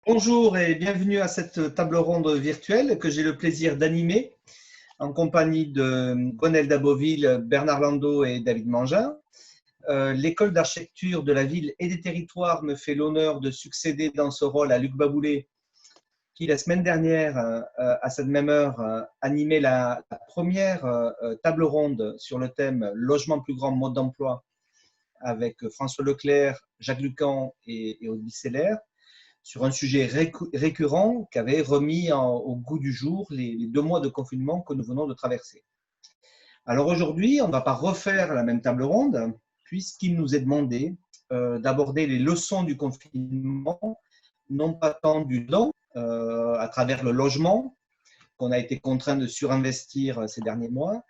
Bonjour et bienvenue à cette table ronde virtuelle que j'ai le plaisir d'animer en compagnie de Gonel Daboville, Bernard Landau et David Mangin. L'école d'architecture de la ville et des territoires me fait l'honneur de succéder dans ce rôle à Luc Baboulet, qui la semaine dernière, à cette même heure, animait la première table ronde sur le thème Logement plus grand, mode d'emploi avec François Leclerc, Jacques Lucan et Aude Bisseler, sur un sujet récurrent qu'avait remis au goût du jour les 2 mois de confinement que nous venons de traverser. Alors aujourd'hui, on ne va pas refaire la même table ronde, puisqu'il nous est demandé d'aborder les leçons du confinement, non pas tant du dedans, à travers le logement, qu'on a été contraint de surinvestir ces derniers mois,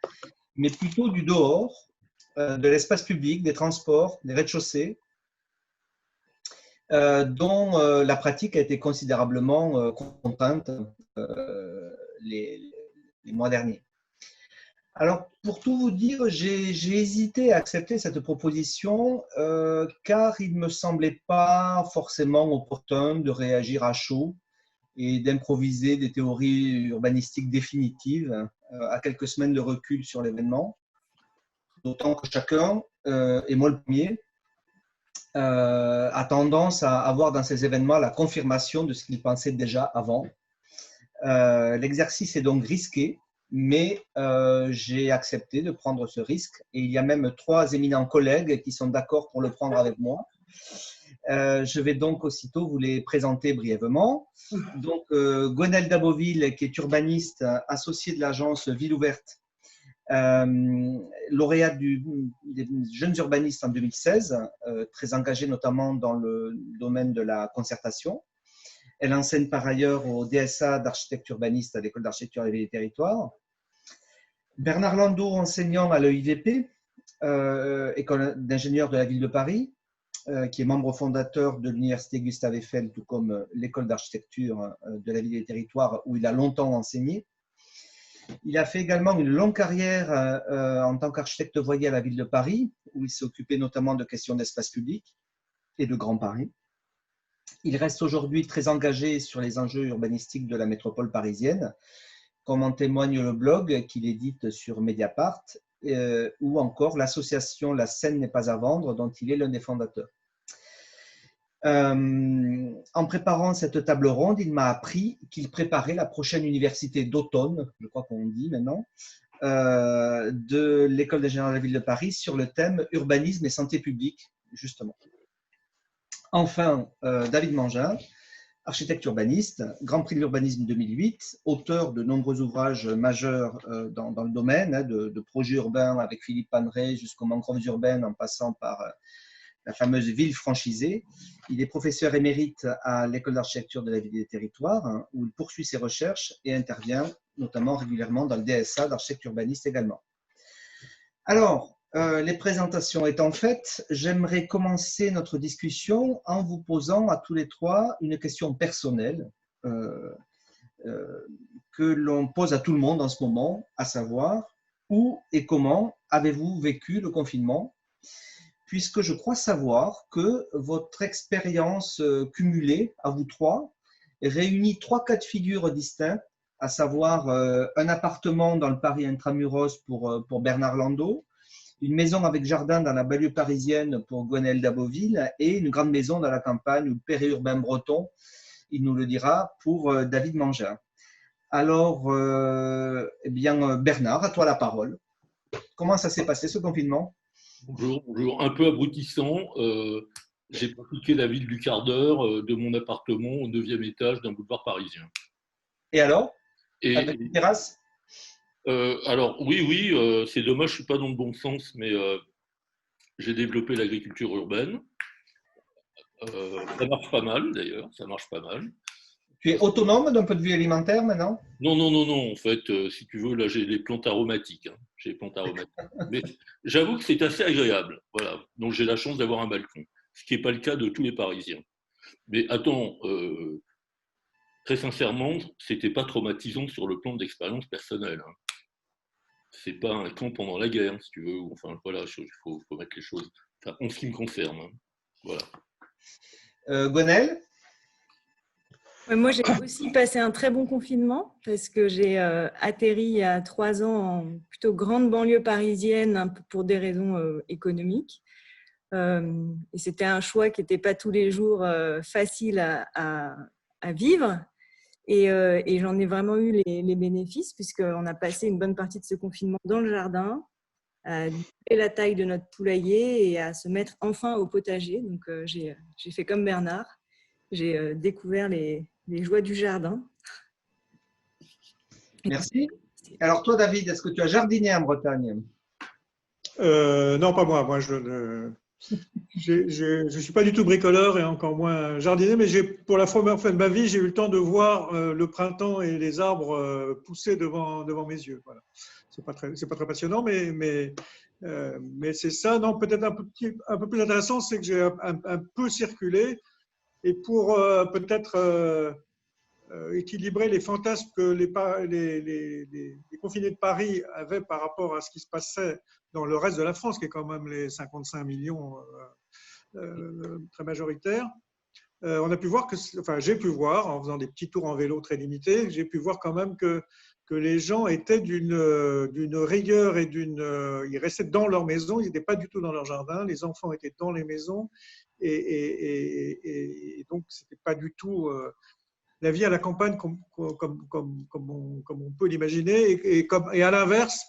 mais plutôt du dehors, de l'espace public, des transports, des rez-de-chaussée, dont la pratique a été considérablement contrainte les mois derniers. Alors, pour tout vous dire, j'ai hésité à accepter cette proposition car il ne me semblait pas forcément opportun de réagir à chaud et d'improviser des théories urbanistiques définitives à quelques semaines de recul sur l'événement, d'autant que chacun, et moi le premier, a tendance à avoir dans ces événements la confirmation de ce qu'il pensait déjà avant. L'exercice est donc risqué, mais j'ai accepté de prendre ce risque et il y a même 3 éminents collègues qui sont d'accord pour le prendre avec moi. Je vais donc aussitôt vous les présenter brièvement. Donc, Gonel Daboville, qui est urbaniste associé de l'agence Ville Ouverte, lauréate des jeunes urbanistes en 2016, très engagée notamment dans le domaine de la concertation. Elle enseigne par ailleurs au DSA d'architecture urbaniste à l'école d'architecture et des territoires. Bernard Landau, enseignant à l'EIVP, école d'ingénieurs de la ville de Paris, qui est membre fondateur de l'université Gustave Eiffel, tout comme l'école d'architecture de la ville et des territoires où il a longtemps enseigné. Il a fait également une longue carrière en tant qu'architecte voyer à la ville de Paris, où il s'est occupé notamment de questions d'espace public et de Grand Paris. Il reste aujourd'hui très engagé sur les enjeux urbanistiques de la métropole parisienne, comme en témoigne le blog qu'il édite sur Mediapart, ou encore l'association La Seine n'est pas à vendre, dont il est l'un des fondateurs. En préparant cette table ronde, il m'a appris qu'il préparait la prochaine université d'automne, je crois qu'on dit maintenant, de l'école d'ingénieurs de la ville de Paris sur le thème urbanisme et santé publique, justement. Enfin, David Mangin, architecte urbaniste, Grand Prix de l'urbanisme 2008, auteur de nombreux ouvrages majeurs dans le domaine, de projets urbains avec Philippe Paneret jusqu'aux mangroves urbaines en passant par la fameuse ville franchisée. Il est professeur émérite à l'école d'architecture de la ville et des territoires, où il poursuit ses recherches et intervient notamment régulièrement dans le DSA d'architecture urbaniste également. Alors, les présentations étant faites, j'aimerais commencer notre discussion en vous posant à tous les 3 une question personnelle que l'on pose à tout le monde en ce moment, à savoir où et comment avez-vous vécu le confinement, puisque je crois savoir que votre expérience cumulée à vous 3 réunit 3 cas de figure distincts, à savoir un appartement dans le Paris intramuros pour Bernard Landau, une maison avec jardin dans la banlieue parisienne pour Gonel Daboville et une grande maison dans la campagne ou périurbain breton, il nous le dira, pour David Mangin. Alors, eh bien, Bernard, à toi la parole. Comment ça s'est passé ce confinement ? Bonjour, bonjour. Un peu abrutissant. J'ai pratiqué la ville du quart d'heure de mon appartement au 9e étage d'un boulevard parisien. Et alors ? Et, avec une terrasse ? alors, oui, c'est dommage, je ne suis pas dans le bon sens, mais j'ai développé l'agriculture urbaine. Ça marche pas mal, d'ailleurs, ça marche pas mal. Tu es autonome d'un point de vue alimentaire maintenant ? Non, non, non, non, en fait, si tu veux, là, j'ai des plantes aromatiques. J'ai des plantes aromatiques. Mais j'avoue que c'est assez agréable. Voilà. Donc, j'ai la chance d'avoir un balcon, ce qui n'est pas le cas de tous les Parisiens. Mais attends, très sincèrement, c'était pas traumatisant sur le plan d'expérience personnelle. C'est pas un camp pendant la guerre, si tu veux. Enfin, voilà, il faut mettre les choses. Enfin, en ce qui me concerne. Voilà. Gonel ? Ouais, moi, j'ai aussi passé un très bon confinement parce que j'ai atterri il y a 3 ans en plutôt grande banlieue parisienne, un peu pour des raisons économiques. Et c'était un choix qui n'était pas tous les jours facile à vivre. Et j'en ai vraiment eu les bénéfices puisqu'on a passé une bonne partie de ce confinement dans le jardin, à doubler la taille de notre poulailler et à se mettre enfin au potager. Donc, j'ai fait comme Bernard. J'ai découvert les joies du jardin. Merci. Alors toi, David, est-ce que tu as jardiné en Bretagne? Non, pas moi. Moi, je suis pas du tout bricoleur et encore moins jardinier, mais pour la première fois de ma vie, j'ai eu le temps de voir le printemps et les arbres pousser devant mes yeux. Voilà. C'est pas très passionnant, mais c'est ça. Non, peut-être un peu plus intéressant, c'est que j'ai un peu circulé et pour peut-être équilibrer les fantasmes que les confinés de Paris avaient par rapport à ce qui se passait dans le reste de la France, qui est quand même les 55 millions très majoritaires. On a pu voir j'ai pu voir, en faisant des petits tours en vélo très limités, j'ai pu voir quand même que les gens étaient d'une rigueur et ils restaient dans leur maison, ils n'étaient pas du tout dans leur jardin, les enfants étaient dans les maisons, et donc c'était pas du tout la vie à la campagne comme on peut l'imaginer. Et à l'inverse,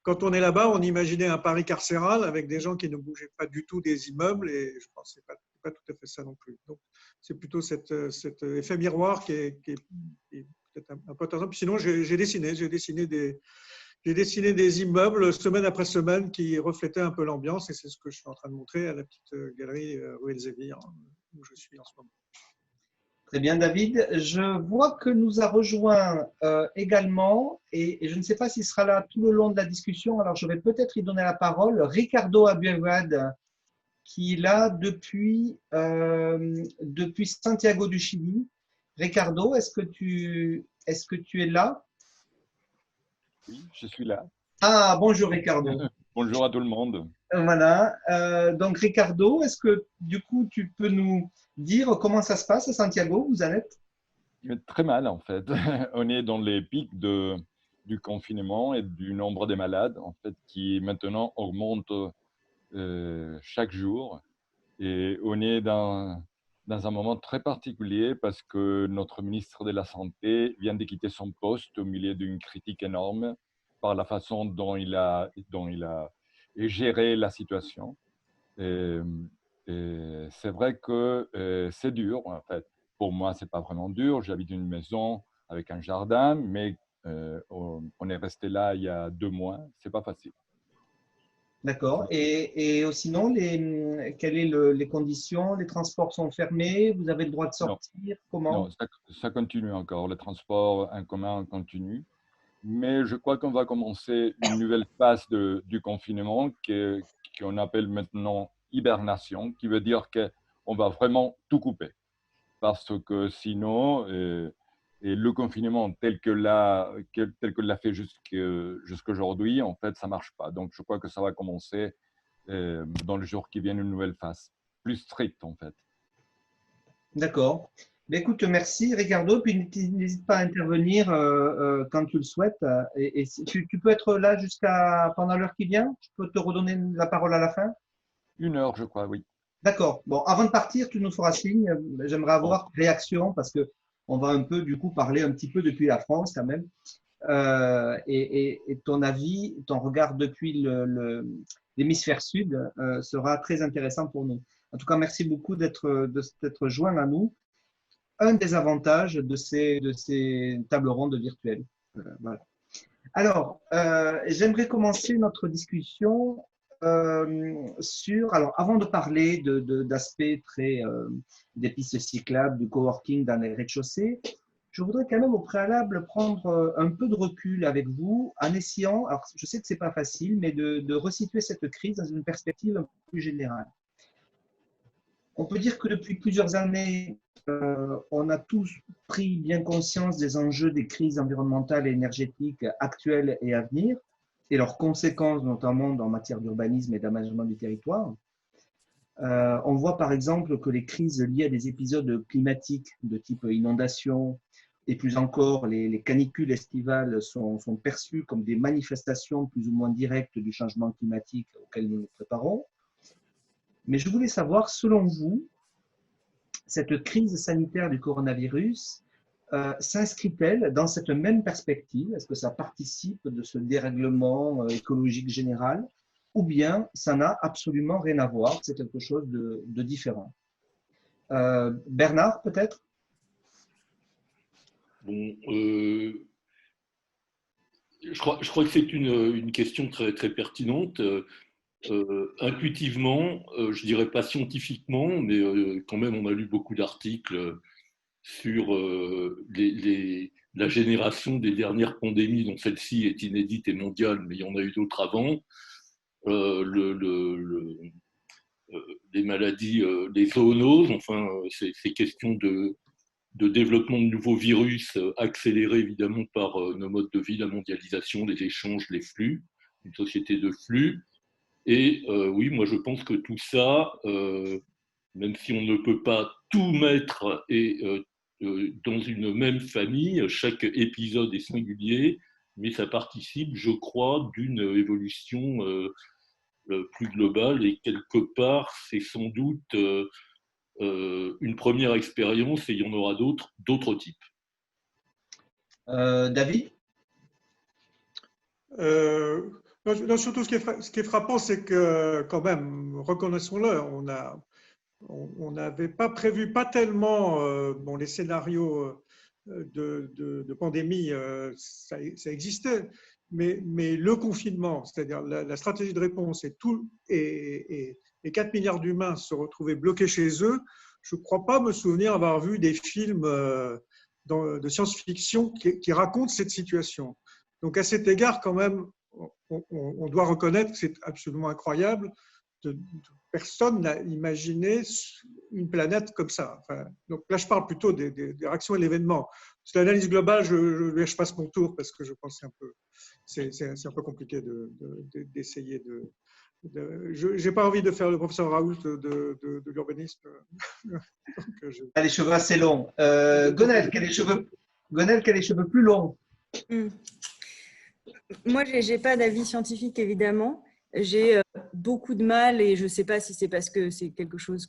quand on est là-bas, on imaginait un Paris carcéral avec des gens qui ne bougeaient pas du tout des immeubles. Et je pense que ce n'est pas tout à fait ça non plus. Donc, c'est plutôt cet effet miroir qui est peut-être un peu intéressant. Puis sinon, j'ai dessiné des immeubles semaine après semaine qui reflétaient un peu l'ambiance. Et c'est ce que je suis en train de montrer à la petite galerie rue Elzévir, où je suis en ce moment. Très bien, David. Je vois que nous a rejoint également, et je ne sais pas s'il sera là tout le long de la discussion, alors je vais peut-être lui donner la parole, Ricardo Abuelwad, qui est là depuis Santiago du Chili. Ricardo, est-ce que tu es là? Oui, je suis là. Ah, bonjour Ricardo. Bonjour à tout le monde. Voilà. Donc Ricardo, est-ce que du coup tu peux nous dire comment ça se passe à Santiago? Vous en êtes? Mais très mal en fait. On est dans les pics du confinement et du nombre des malades en fait qui maintenant augmente chaque jour. Et on est dans un moment très particulier parce que notre ministre de la Santé vient de quitter son poste au milieu d'une critique énorme par la façon dont il a géré la situation. Et, et c'est vrai que c'est dur, en fait. Pour moi, c'est pas vraiment dur. J'habite une maison avec un jardin, mais on est resté là il y a 2 mois. C'est pas facile. D'accord. Et sinon, quelles sont les conditions? Les transports sont fermés? Vous avez le droit de Non, sortir? Comment? non, ça continue encore. Le transport en commun continue. Mais je crois qu'on va commencer une nouvelle phase du confinement qu'on appelle maintenant hibernation, qui veut dire qu'on va vraiment tout couper. Parce que sinon, et le confinement tel que l'a fait jusqu'aujourd'hui, en fait, ça ne marche pas. Donc, je crois que ça va commencer dans le jour qui vient une nouvelle phase, plus stricte en fait. D'accord. Ben, écoute, merci Ricardo. Puis n'hésite pas à intervenir quand tu le souhaites. Et tu peux être là jusqu'à pendant l'heure qui vient. Je peux te redonner la parole à la fin. 1 heure, je crois, oui. D'accord. Bon, avant de partir, tu nous feras signe. J'aimerais avoir ta réaction parce que on va un peu du coup parler un petit peu depuis la France quand même. Et ton avis, ton regard depuis l'hémisphère sud sera très intéressant pour nous. En tout cas, merci beaucoup d'être joint à nous. Un des avantages de ces tables rondes virtuelles. Voilà. Alors, j'aimerais commencer notre discussion alors avant de parler d'aspects très des pistes cyclables, du coworking dans les rez-de-chaussée, je voudrais quand même au préalable prendre un peu de recul avec vous en essayant, alors je sais que ce n'est pas facile, mais de resituer cette crise dans une perspective un peu plus générale. On peut dire que depuis plusieurs années, on a tous pris bien conscience des enjeux des crises environnementales et énergétiques actuelles et à venir, et leurs conséquences notamment en matière d'urbanisme et d'aménagement du territoire. On voit par exemple que les crises liées à des épisodes climatiques de type inondation et plus encore les canicules estivales sont perçues comme des manifestations plus ou moins directes du changement climatique auquel nous nous préparons. Mais je voulais savoir, selon vous, cette crise sanitaire du coronavirus s'inscrit-elle dans cette même perspective? Est-ce que ça participe de ce dérèglement écologique général? Ou bien ça n'a absolument rien à voir, c'est quelque chose de différent. Bernard, peut-être? Bon, je crois que c'est une question très, très pertinente. Intuitivement, je dirais pas scientifiquement, mais quand même, on a lu beaucoup d'articles sur la génération des dernières pandémies, dont celle-ci est inédite et mondiale, mais il y en a eu d'autres avant. Les maladies, les zoonoses, enfin, ces questions de développement de nouveaux virus accélérés évidemment par nos modes de vie, la mondialisation, les échanges, les flux, une société de flux. Et oui, moi je pense que tout ça, même si on ne peut pas tout mettre dans une même famille, chaque épisode est singulier, mais ça participe, je crois, d'une évolution plus globale et quelque part, c'est sans doute une première expérience et il y en aura d'autres types. David? Non, surtout, ce qui est frappant, c'est que, quand même, reconnaissons-le, on n'avait pas prévu, pas tellement, bon, les scénarios de pandémie, ça existait, mais le confinement, c'est-à-dire la stratégie de réponse et 4 milliards d'humains se retrouver bloqués chez eux, je ne crois pas me souvenir avoir vu des films de science-fiction qui racontent cette situation. Donc, à cet égard, quand même, on doit reconnaître que c'est absolument incroyable. Personne n'a imaginé une planète comme ça. Enfin, donc là, je parle plutôt des réactions à l'événement. L'analyse globale, je passe mon tour parce que je pense que c'est un peu compliqué d'essayer de. Je n'ai pas envie de faire le professeur Raoult de l'urbanisme. Les cheveux assez longs. Gonel, qui a les cheveux plus longs. Moi, je n'ai pas d'avis scientifique, évidemment. J'ai beaucoup de mal, et je ne sais pas si c'est parce que c'est quelque chose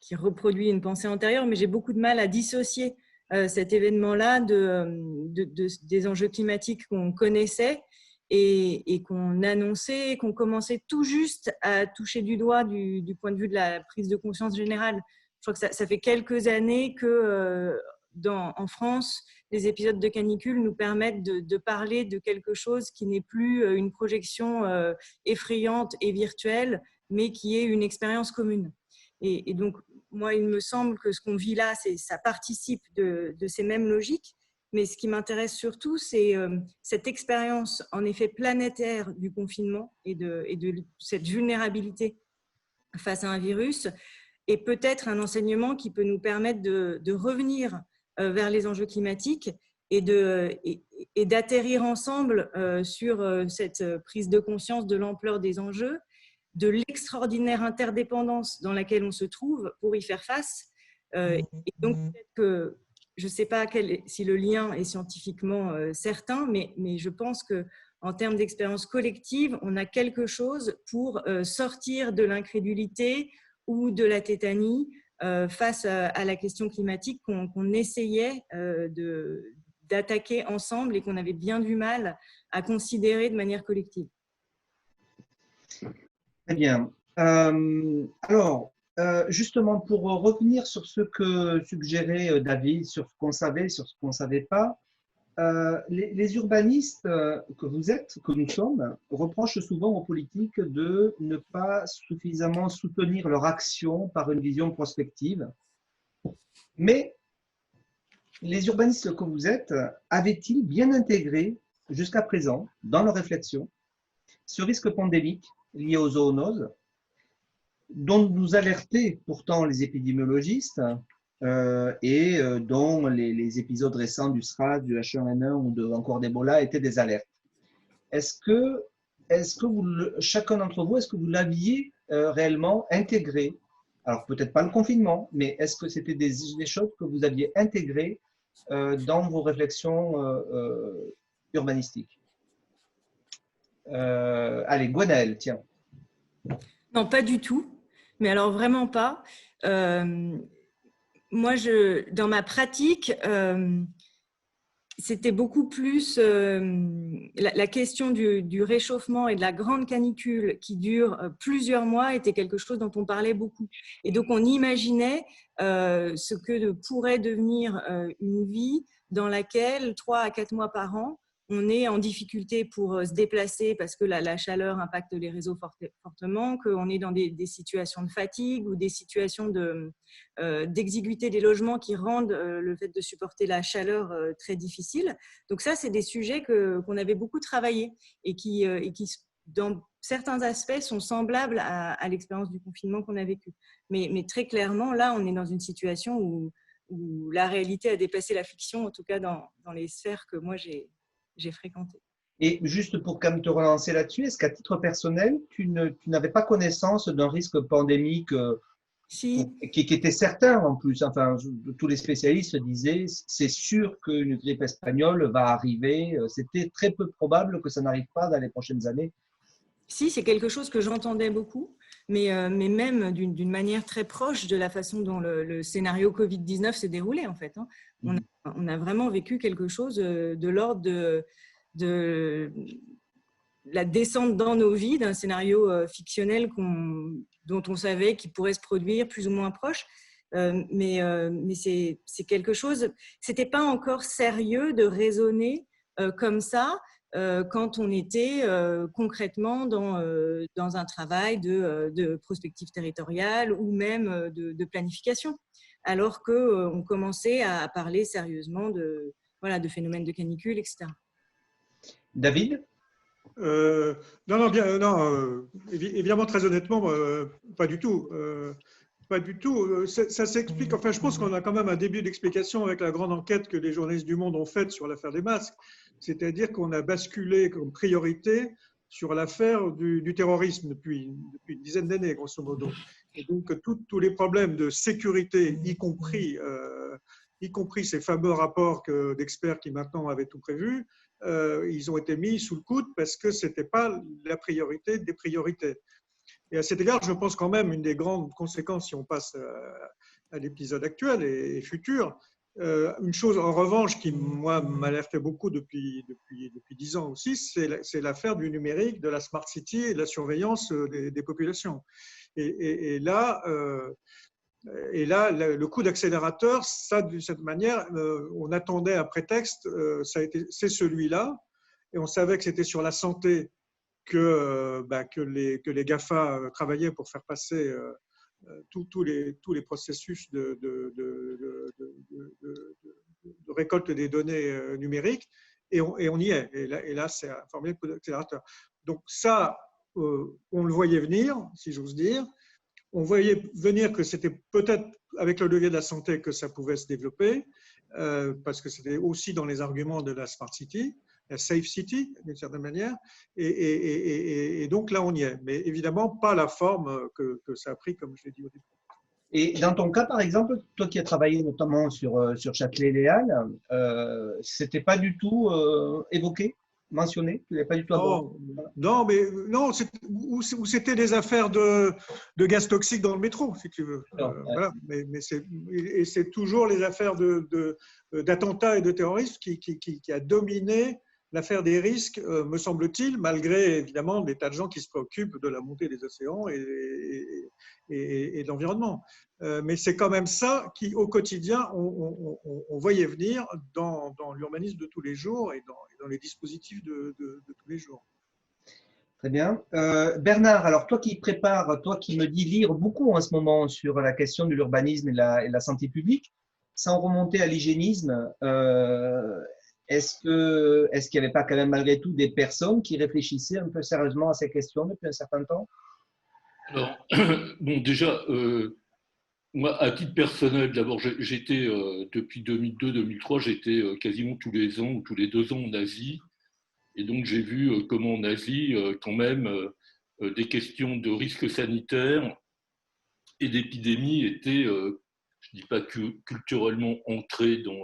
qui reproduit une pensée antérieure, mais j'ai beaucoup de mal à dissocier cet événement-là des enjeux climatiques qu'on connaissait et qu'on annonçait, qu'on commençait tout juste à toucher du doigt du point de vue de la prise de conscience générale. Je crois que ça fait quelques années que en France, les épisodes de canicule nous permettent de parler de quelque chose qui n'est plus une projection effrayante et virtuelle, mais qui est une expérience commune. Et donc, moi, il me semble que ce qu'on vit là, ça participe de ces mêmes logiques. Mais ce qui m'intéresse surtout, c'est cette expérience, en effet, planétaire du confinement et de cette vulnérabilité face à un virus, et peut-être un enseignement qui peut nous permettre de revenir vers les enjeux climatiques et d'atterrir ensemble sur cette prise de conscience de l'ampleur des enjeux, de l'extraordinaire interdépendance dans laquelle on se trouve pour y faire face. Et donc, peut-être que je ne sais pas si le lien est scientifiquement certain, mais je pense qu'en termes d'expérience collective, on a quelque chose pour sortir de l'incrédulité ou de la tétanie face à la question climatique qu'on essayait d'attaquer ensemble et qu'on avait bien du mal à considérer de manière collective. Très bien. Alors, justement, pour revenir sur ce que suggérait David, sur ce qu'on savait, sur ce qu'on ne savait pas, les urbanistes que vous êtes, que nous sommes, reprochent souvent aux politiques de ne pas suffisamment soutenir leur action par une vision prospective. Mais les urbanistes que vous êtes, avaient-ils bien intégré jusqu'à présent, dans leur réflexion, ce risque pandémique lié aux zoonoses, dont nous alertaient pourtant les épidémiologistes et dont les épisodes récents du SRAS, du H1N1 ou encore d'Ebola étaient des alertes. Est-ce que chacun d'entre vous, est-ce que vous l'aviez réellement intégré Alors, peut-être pas le confinement, mais est-ce que c'était des choses que vous aviez intégrées dans vos réflexions urbanistiques? Allez, Gwenaëlle, tiens. Non, pas du tout. Mais alors, vraiment pas. Moi, dans ma pratique, c'était beaucoup plus la question du réchauffement et de la grande canicule qui dure plusieurs mois était quelque chose dont on parlait beaucoup. Et donc, on imaginait ce que pourrait devenir une vie dans laquelle 3 à 4 mois par an, on est en difficulté pour se déplacer parce que la chaleur impacte les réseaux fortement, qu'on est dans des situations de fatigue ou des situations d'exiguïté des logements qui rendent le fait de supporter la chaleur très difficile. Donc ça, c'est des sujets qu'on avait beaucoup travaillé et qui, dans certains aspects, sont semblables à l'expérience du confinement qu'on a vécu. Mais très clairement, là, on est dans une situation où la réalité a dépassé la fiction, en tout cas dans les sphères que moi, j'ai fréquentées. Et juste pour quand même te relancer là-dessus, est-ce qu'à titre personnel, tu n'avais pas connaissance d'un risque pandémique Si. qui était certain en plus? Enfin, tous les spécialistes disaient c'est sûr qu'une grippe espagnole va arriver. C'était très peu probable que ça n'arrive pas dans les prochaines années. Si, c'est quelque chose que j'entendais beaucoup, mais même d'une manière très proche de la façon dont le scénario Covid-19 s'est déroulé, en fait. On a vraiment vécu quelque chose de l'ordre de la descente dans nos vies d'un scénario fictionnel dont on savait qu'il pourrait se produire plus ou moins proche. Mais c'est quelque chose, c'était pas encore sérieux de raisonner comme ça quand on était concrètement dans un travail de prospective territoriale ou même de planification, alors qu'on commençait à parler sérieusement de phénomènes de canicule, etc. David? Évidemment, très honnêtement, pas du tout. Pas du tout. Ça s'explique. Enfin, je pense qu'on a quand même un début d'explication avec la grande enquête que les journalistes du Monde ont faite sur l'affaire des masques. C'est-à-dire qu'on a basculé comme priorité sur l'affaire du terrorisme depuis une dizaine d'années, grosso modo. Et donc, tous les problèmes de sécurité, y compris ces fameux rapports d'experts qui maintenant avaient tout prévu, ils ont été mis sous le coude parce que ce n'était pas la priorité des priorités. Et à cet égard, je pense quand même une des grandes conséquences, si on passe à l'épisode actuel et futur, une chose en revanche qui, moi, m'alertait beaucoup depuis 10 ans aussi, c'est l'affaire du numérique, de la smart city et de la surveillance des populations. Et là, le coup d'accélérateur, ça, de cette manière, on attendait un prétexte, c'est celui-là, et on savait que c'était sur la santé que les GAFA travaillaient pour faire passer tous les processus de récolte des données numériques, et on y est. Et là c'est un formidable coup d'accélérateur. Donc ça, on le voyait venir, si j'ose dire. On voyait venir que c'était peut-être avec le levier de la santé que ça pouvait se développer, parce que c'était aussi dans les arguments de la Smart City, la Safe City, d'une certaine manière. Et donc là, on y est. Mais évidemment, pas la forme que ça a pris, comme je l'ai dit au début. Et dans ton cas, par exemple, toi qui as travaillé notamment sur Châtelet-Léal, c'était pas du tout évoqué, mentionné? Tu n'avais pas du tout abordé? Non, où c'était des affaires de gaz toxiques dans le métro, si tu veux. Voilà. Mais c'est toujours les affaires d'attentats et de terrorisme qui a dominé l'affaire des risques, me semble-t-il, malgré évidemment des tas de gens qui se préoccupent de la montée des océans et de l'environnement. Mais c'est quand même ça qui, au quotidien, on voyait venir dans l'urbanisme de tous les jours et dans les dispositifs de tous les jours. Très bien. Bernard, alors toi qui me dis lire beaucoup en ce moment sur la question de l'urbanisme et de la santé publique, sans remonter à l'hygiénisme, est-ce qu'il n'y avait pas quand même malgré tout des personnes qui réfléchissaient un peu sérieusement à ces questions depuis un certain temps? Alors, bon, déjà, moi, à titre personnel, d'abord, j'étais, depuis 2002-2003, j'étais quasiment tous les ans ou tous les 2 ans en Asie. Et donc, j'ai vu comment en Asie, quand même, des questions de risque sanitaire et l'épidémie était, je ne dis pas que culturellement ancrée dans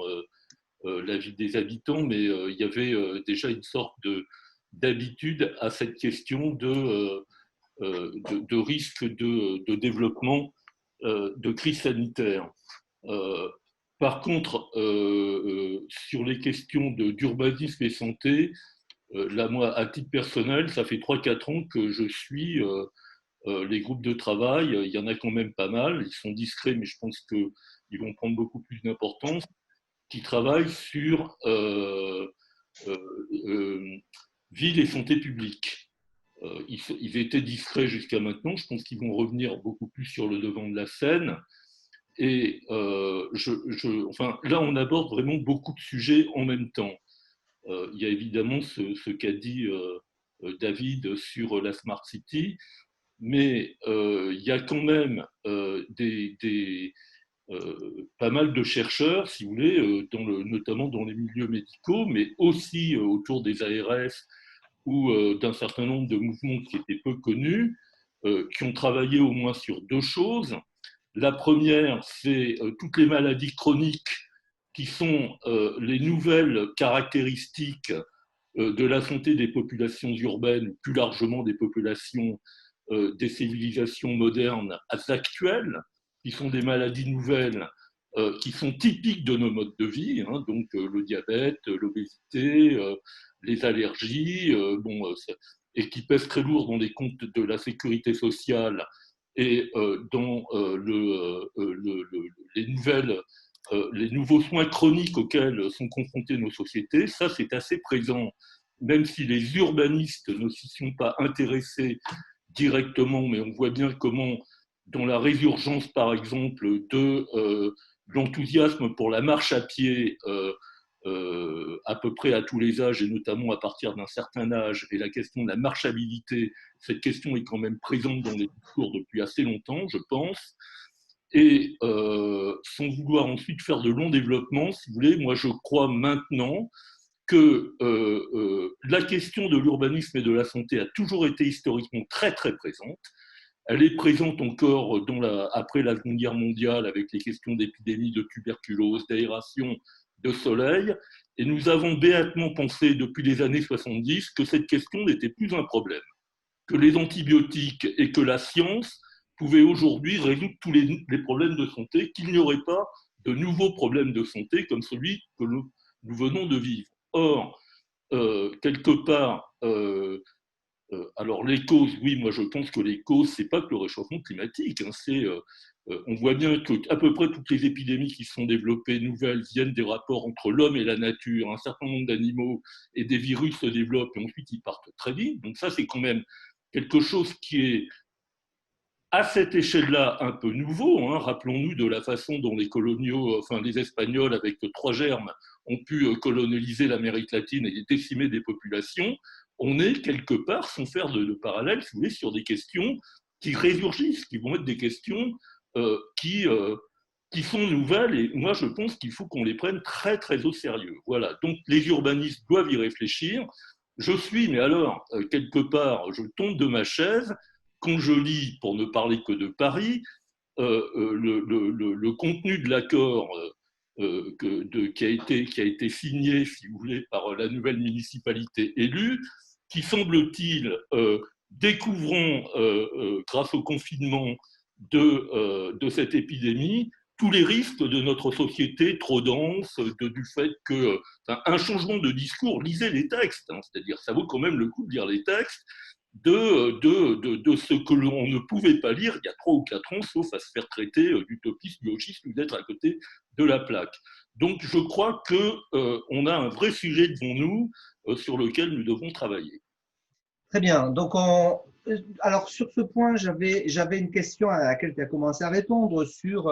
la vie des habitants, mais il y avait déjà une sorte d'habitude à cette question de risque de développement de crise sanitaire. Par contre, sur les questions d'urbanisme et santé, là, moi, à titre personnel, ça fait 3-4 ans que je suis les groupes de travail. Il y en a quand même pas mal. Ils sont discrets, mais je pense qu'ils vont prendre beaucoup plus d'importance, qui travaillent sur ville et santé publique. Ils étaient discrets jusqu'à maintenant. Je pense qu'ils vont revenir beaucoup plus sur le devant de la scène. Et enfin, là, on aborde vraiment beaucoup de sujets en même temps. Il y a évidemment ce qu'a dit David sur la Smart City, mais il y a quand même pas mal de chercheurs, si vous voulez, notamment dans les milieux médicaux, mais aussi autour des ARS ou d'un certain nombre de mouvements qui étaient peu connus, qui ont travaillé au moins sur 2 choses. La première, c'est toutes les maladies chroniques qui sont les nouvelles caractéristiques de la santé des populations urbaines, ou plus largement des populations des civilisations modernes actuelles, qui sont des maladies nouvelles qui sont typiques de nos modes de vie, hein, donc le diabète, l'obésité, les allergies, et qui pèsent très lourd dans les comptes de la sécurité sociale et dans les nouveaux soins chroniques auxquels sont confrontées nos sociétés. Ça, c'est assez présent, même si les urbanistes ne s'y sont pas intéressés directement, mais on voit bien comment, dans la résurgence, par exemple, de l'enthousiasme pour la marche à pied, à peu près à tous les âges, et notamment à partir d'un certain âge, et la question de la marchabilité, cette question est quand même présente dans les discours depuis assez longtemps, je pense. Et sans vouloir ensuite faire de longs développements, si vous voulez, moi je crois maintenant que la question de l'urbanisme et de la santé a toujours été historiquement très très présente. Elle est présente encore après la Seconde Guerre mondiale avec les questions d'épidémie, de tuberculose, d'aération, de soleil. Et nous avons béatement pensé depuis les années 70 que cette question n'était plus un problème, que les antibiotiques et que la science pouvaient aujourd'hui résoudre tous les problèmes de santé, qu'il n'y aurait pas de nouveaux problèmes de santé comme celui que nous venons de vivre. Or, quelque part, alors les causes, oui, moi je pense que les causes, c'est pas que le réchauffement climatique, hein, on voit bien qu'à peu près toutes les épidémies qui se sont développées nouvelles viennent des rapports entre l'homme et la nature. Un certain nombre d'animaux et des virus se développent et ensuite ils partent très vite. Donc ça, c'est quand même quelque chose qui est à cette échelle-là un peu nouveau, hein. Rappelons-nous de la façon dont les coloniaux, enfin les Espagnols avec 3 germes, ont pu coloniser l'Amérique latine et décimer des populations. On est quelque part, sans faire de parallèle, si vous voulez, sur des questions qui résurgissent, qui vont être des questions qui sont nouvelles, et moi je pense qu'il faut qu'on les prenne très très au sérieux. Voilà, donc les urbanistes doivent y réfléchir. Je suis, mais alors, quelque part, je tombe de ma chaise quand je lis, pour ne parler que de Paris, le contenu de l'accord qui a été signé, si vous voulez, par la nouvelle municipalité élue, qui semble-t-il, découvrant, grâce au confinement de cette épidémie, tous les risques de notre société trop dense, du fait que, un changement de discours, lisez les textes, hein, c'est-à-dire ça vaut quand même le coup de lire les textes, de ce que l'on ne pouvait pas lire il y a 3 ou 4 ans, sauf à se faire traiter d'utopiste, gauchiste ou d'être à côté de la plaque. Donc je crois qu'on a un vrai sujet devant nous sur lequel nous devons travailler. Très bien. Donc, alors sur ce point, j'avais une question à laquelle tu as commencé à répondre sur,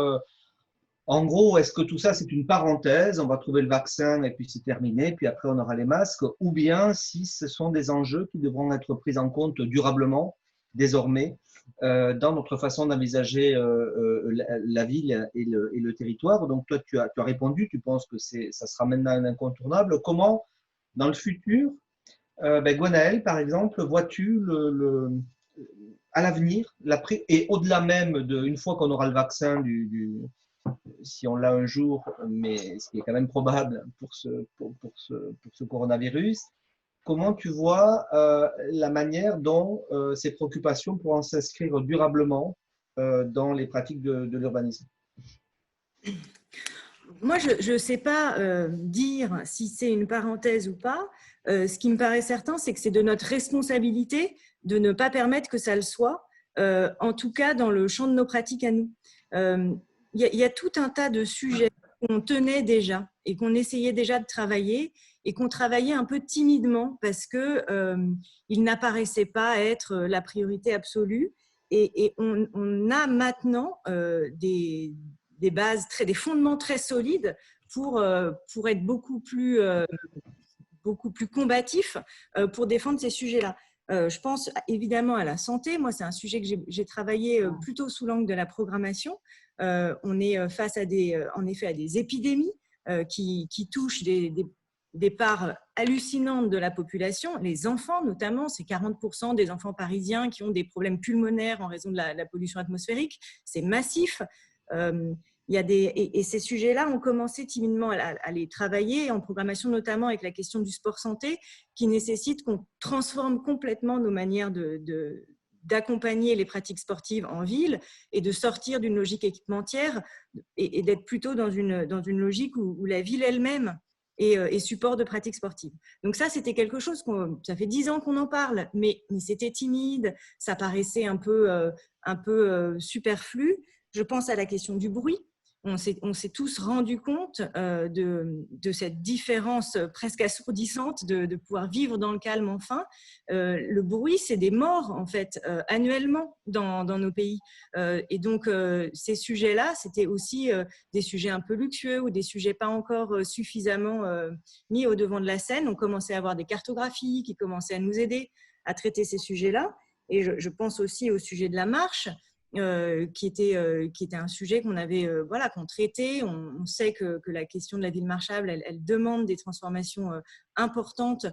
en gros, est-ce que tout ça c'est une parenthèse, on va trouver le vaccin et puis c'est terminé, puis après on aura les masques, ou bien si ce sont des enjeux qui devront être pris en compte durablement désormais dans notre façon d'envisager la ville et le territoire. Donc toi, tu as répondu, tu penses que ça sera maintenant un incontournable. Comment, dans le futur, Gwenaël, par exemple, vois-tu à l'avenir, et au-delà même une fois qu'on aura le vaccin, si on l'a un jour, mais ce qui est quand même probable pour ce coronavirus, comment tu vois la manière dont ces préoccupations pourront s'inscrire durablement dans les pratiques de l'urbanisme? Moi, je ne sais pas dire si c'est une parenthèse ou pas. Ce qui me paraît certain, c'est que c'est de notre responsabilité de ne pas permettre que ça le soit, en tout cas dans le champ de nos pratiques à nous. Il y a tout un tas de sujets qu'on tenait déjà et qu'on essayait déjà de travailler et qu'on travaillait un peu timidement parce qu'ils n'apparaissaient pas être la priorité absolue. Et on a maintenant des bases, des fondements très solides pour être beaucoup plus combatifs pour défendre ces sujets-là. Je pense évidemment à la santé. Moi, c'est un sujet que j'ai travaillé plutôt sous l'angle de la programmation. On est face en effet à des épidémies qui touchent des parts hallucinantes de la population. Les enfants, notamment, c'est 40% des enfants parisiens qui ont des problèmes pulmonaires en raison de la pollution atmosphérique. C'est massif. Et ces sujets-là ont commencé timidement à les travailler en programmation, notamment avec la question du sport santé, qui nécessite qu'on transforme complètement nos manières d'accompagner les pratiques sportives en ville et de sortir d'une logique équipementière et d'être plutôt dans une logique où la ville elle-même est support de pratiques sportives. Donc ça, c'était quelque chose, ça fait 10 ans qu'on en parle, mais c'était timide, ça paraissait un peu superflu. Je pense à la question du bruit. On s'est tous rendu compte de cette différence presque assourdissante de pouvoir vivre dans le calme enfin. Le bruit, c'est des morts en fait annuellement dans nos pays. Et donc ces sujets-là, c'était aussi des sujets un peu luxueux ou des sujets pas encore suffisamment mis au devant de la scène. On commençait à avoir des cartographies qui commençaient à nous aider à traiter ces sujets-là. Et je pense aussi au sujet de la marche. Qui était un sujet qu'on traitait. On sait que la question de la ville marchable, elle demande des transformations importantes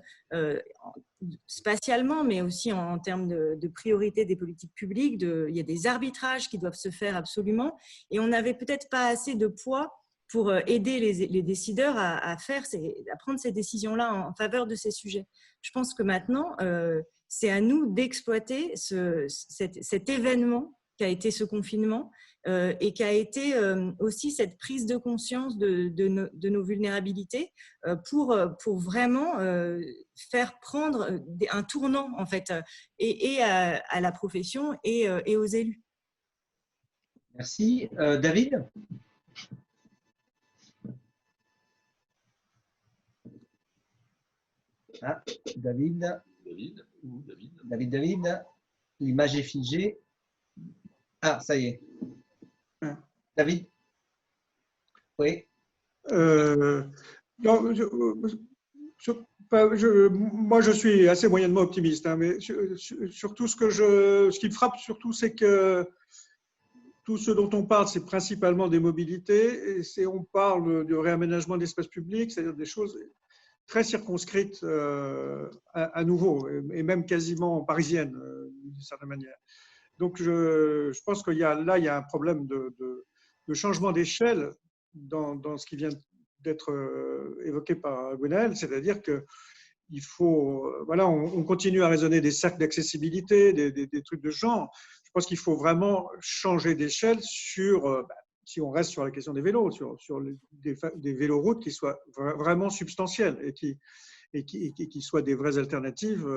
spatialement, mais aussi en termes de priorité des politiques publiques. Il y a des arbitrages qui doivent se faire absolument, et on n'avait peut-être pas assez de poids pour aider les décideurs à prendre ces décisions-là en faveur de ces sujets. Je pense que maintenant, c'est à nous d'exploiter cet événement qu'a été ce confinement et qu'a été aussi cette prise de conscience de nos vulnérabilités pour vraiment faire prendre un tournant en fait et à la profession et aux élus. Merci. David ? Ah, David. David. L'image est figée. Ah, ça y est. David? Oui. Non, moi, je suis assez moyennement optimiste, hein, mais surtout ce qui me frappe surtout, c'est que tout ce dont on parle, c'est principalement des mobilités, et on parle de réaménagement d'espace public, c'est-à-dire des choses très circonscrites à nouveau, et même quasiment parisiennes, d'une certaine manière. Donc, je pense qu'il y a un problème de changement d'échelle dans ce qui vient d'être évoqué par Gwenaëlle, c'est-à-dire qu'il faut, voilà, on continue à raisonner des cercles d'accessibilité, des trucs de genre. Je pense qu'il faut vraiment changer d'échelle si on reste sur la question des vélos, sur des véloroutes qui soient vraiment substantielles et qui soient des vraies alternatives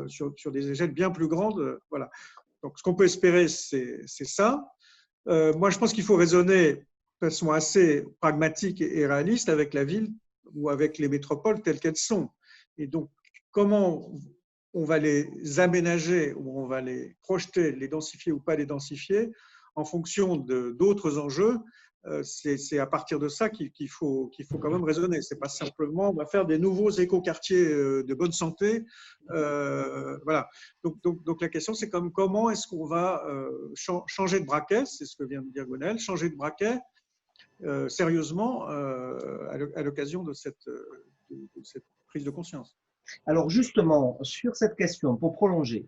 sur des échelles bien plus grandes. Voilà. Donc, ce qu'on peut espérer, c'est ça. Moi, je pense qu'il faut raisonner de façon assez pragmatique et réaliste avec la ville ou avec les métropoles telles qu'elles sont. Et donc, comment on va les aménager ou on va les projeter, les densifier ou pas les densifier en fonction d'autres enjeux, c'est à partir de ça qu'il faut quand même raisonner. Ce n'est pas simplement on va faire des nouveaux écoquartiers de bonne santé. Voilà. Donc la question, c'est comment est-ce qu'on va changer de braquet, c'est ce que vient de dire Gwenaëlle, changer de braquet sérieusement à l'occasion de cette prise de conscience. Alors justement, sur cette question, pour prolonger,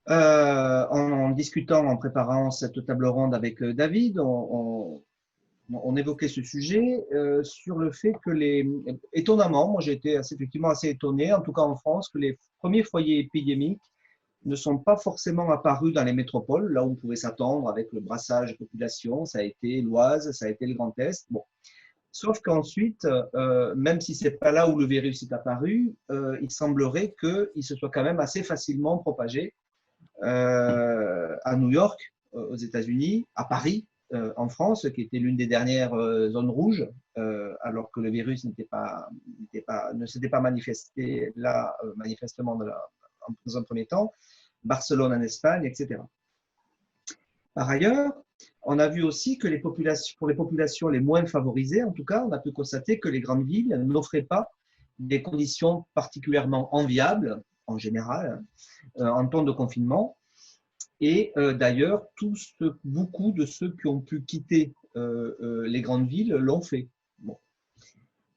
En discutant, en préparant cette table ronde avec David, on évoquait ce sujet sur le fait que étonnamment, moi j'ai été effectivement assez étonné, en tout cas en France, que les premiers foyers épidémiques ne sont pas forcément apparus dans les métropoles, là où on pouvait s'attendre avec le brassage de population. Ça a été l'Oise, ça a été le Grand Est. Bon. Sauf qu'ensuite, même si ce n'est pas là où le virus est apparu, il semblerait qu'il se soit quand même assez facilement propagé à New York, aux États-Unis, à Paris, en France, qui était l'une des dernières zones rouges, alors que le virus ne s'était pas manifesté là, manifestement dans un premier temps, Barcelone en Espagne, etc. Par ailleurs, on a vu aussi que pour les populations les moins favorisées, en tout cas, on a pu constater que les grandes villes n'offraient pas des conditions particulièrement enviables, en général, en temps de confinement. Et d'ailleurs, beaucoup de ceux qui ont pu quitter les grandes villes l'ont fait. Bon.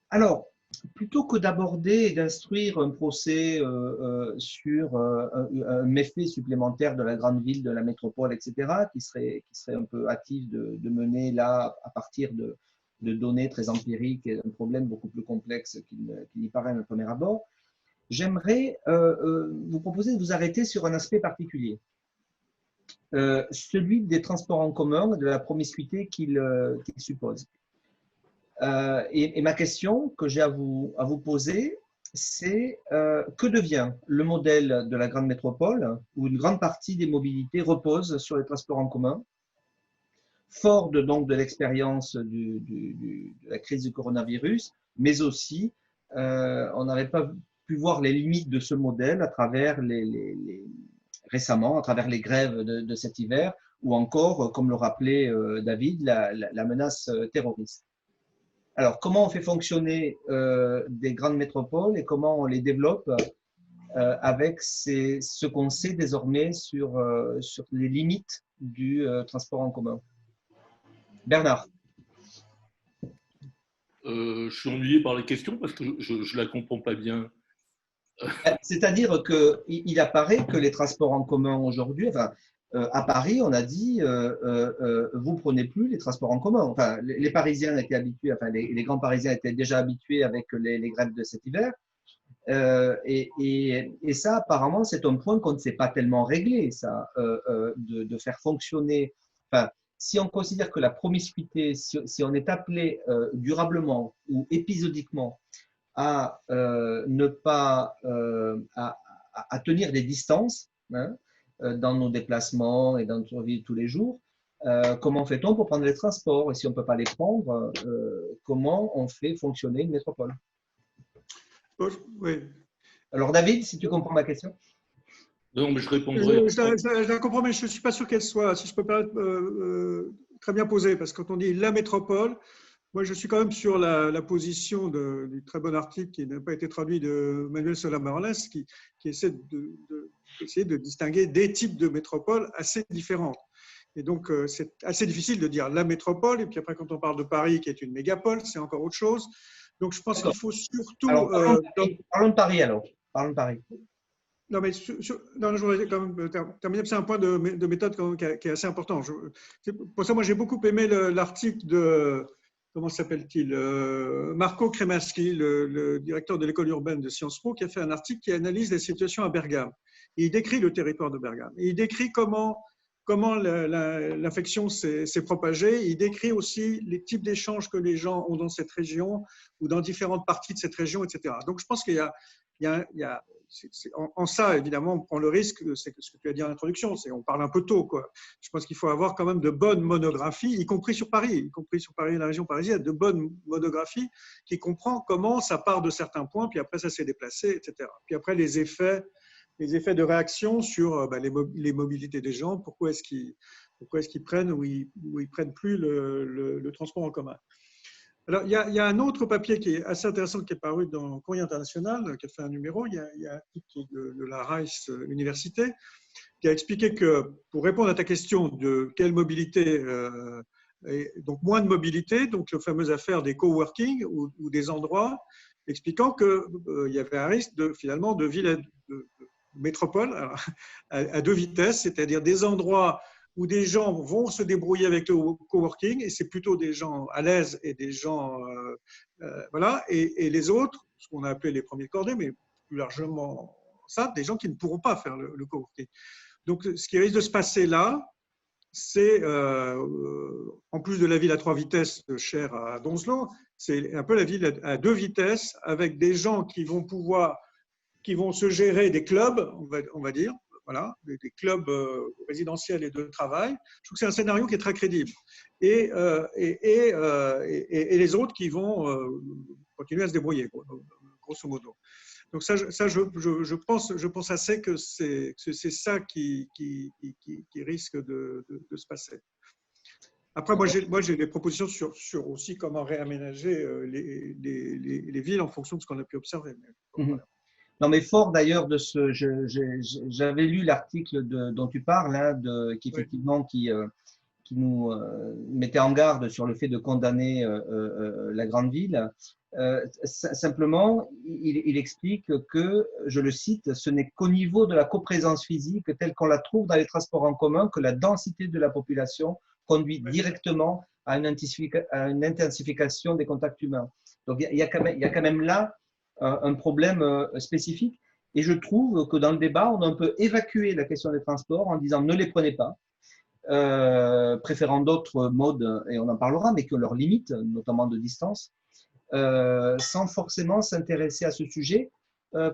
Alors, plutôt que d'aborder et d'instruire un procès sur un méfait supplémentaire de la grande ville, de la métropole, etc., qui serait un peu hâtif de mener là, à partir de données très empiriques et d'un problème beaucoup plus complexe qu'il n'y paraît à un premier abord, j'aimerais vous proposer de vous arrêter sur un aspect particulier. Celui des transports en commun et de la promiscuité qu'il suppose. Et ma question que j'ai à vous poser, c'est que devient le modèle de la grande métropole où une grande partie des mobilités repose sur les transports en commun, fort donc de l'expérience de la crise du coronavirus, mais aussi on n'avait pas pu voir les limites de ce modèle à travers récemment, à travers les grèves de cet hiver, ou encore, comme le rappelait David, la menace terroriste. Alors, comment on fait fonctionner des grandes métropoles et comment on les développe avec ce qu'on sait désormais sur les limites du transport en commun? Bernard. Je suis ennuyé par la question parce que je ne la comprends pas bien. C'est-à-dire qu'il apparaît que les transports en commun aujourd'hui, enfin, à Paris, on a dit vous ne prenez plus les transports en commun. Enfin, les Parisiens étaient habitués, enfin, les grands Parisiens étaient déjà habitués avec les grèves de cet hiver. Et ça, apparemment, c'est un point qu'on ne sait pas tellement régler, ça, de faire fonctionner. Enfin, si on considère que la promiscuité, si on est appelé durablement ou épisodiquement à ne pas à tenir des distances hein, dans nos déplacements et dans notre vie de tous les jours, comment fait-on pour prendre les transports? Et si on ne peut pas les prendre, comment on fait fonctionner une métropole? Oui. Alors David, si tu comprends ma question. Non, mais je répondrai. Je la comprends, mais je ne suis pas sûr qu'elle soit, si je peux pas très bien posée, parce que quand on dit la métropole, moi je suis quand même sur la position du très bon article qui n'a pas été traduit de Manuel Solá-Morales, qui essaie essayer de distinguer des types de métropoles assez différentes. Et donc, c'est assez difficile de dire la métropole, et puis après, quand on parle de Paris, qui est une mégapole, c'est encore autre chose. Donc, je pense qu'il faut surtout… Alors, parlons de Paris, alors. Parlons de Paris. Non, mais non, je voudrais quand même terminer, c'est un point de méthode qui est assez important. Pour ça, moi, j'ai beaucoup aimé l'article de… Comment s'appelle-t-il Marco Cremaschi, le directeur de l'école urbaine de Sciences Po, qui a fait un article qui analyse la situation à Bergame. Et il décrit le territoire de Bergame. Et il décrit comment l'infection s'est propagée. Il décrit aussi les types d'échanges que les gens ont dans cette région ou dans différentes parties de cette région, etc. Donc, je pense qu'il y a en ça, évidemment, on prend le risque, c'est ce que tu as dit en introduction, on parle un peu tôt, quoi. Je pense qu'il faut avoir quand même de bonnes monographies, y compris sur Paris, la région parisienne, de bonnes monographies qui comprennent comment ça part de certains points, puis après ça s'est déplacé, etc. Puis après les effets de réaction sur les mobilités des gens, pourquoi est-ce qu'ils prennent ou ils prennent plus le transport en commun. Alors, il y a un autre papier qui est assez intéressant qui est paru dans Courrier International, qui a fait un numéro, il y a un article de la Rice Université, qui a expliqué que pour répondre à ta question de quelle mobilité, donc moins de mobilité, donc la fameuse affaire des coworking ou des endroits, expliquant qu'il y avait un risque finalement de métropole à deux vitesses, c'est-à-dire des endroits où des gens vont se débrouiller avec le coworking, et c'est plutôt des gens à l'aise et des gens, voilà, et les autres, ce qu'on a appelé les premiers cordés, mais plus largement ça, des gens qui ne pourront pas faire le coworking. Donc, ce qui risque de se passer là, c'est, en plus de la ville à 3 vitesses chère à Donslo, c'est un peu la ville à 2 vitesses avec des gens qui vont se gérer des clubs, on va dire, voilà, des clubs résidentiels et de travail. Je trouve que c'est un scénario qui est très crédible. Et les autres qui vont continuer à se débrouiller, grosso modo. Donc ça, je pense assez que c'est ça qui risque de se passer. Après, moi, j'ai des propositions sur aussi comment réaménager les villes en fonction de ce qu'on a pu observer. Voilà. Non, mais fort d'ailleurs de ce, j'avais lu l'article dont tu parles, hein, qui effectivement qui nous mettait en garde sur le fait de condamner la grande ville. Simplement, il explique que, je le cite, ce n'est qu'au niveau de la coprésence physique telle qu'on la trouve dans les transports en commun que la densité de la population conduit directement à une intensification des contacts humains. Donc, il y a quand même là un problème spécifique. Et je trouve que dans le débat, on a un peu évacué la question des transports en disant ne les prenez pas, préférant d'autres modes, et on en parlera, mais que leurs limites, notamment de distance, sans forcément s'intéresser à ce sujet.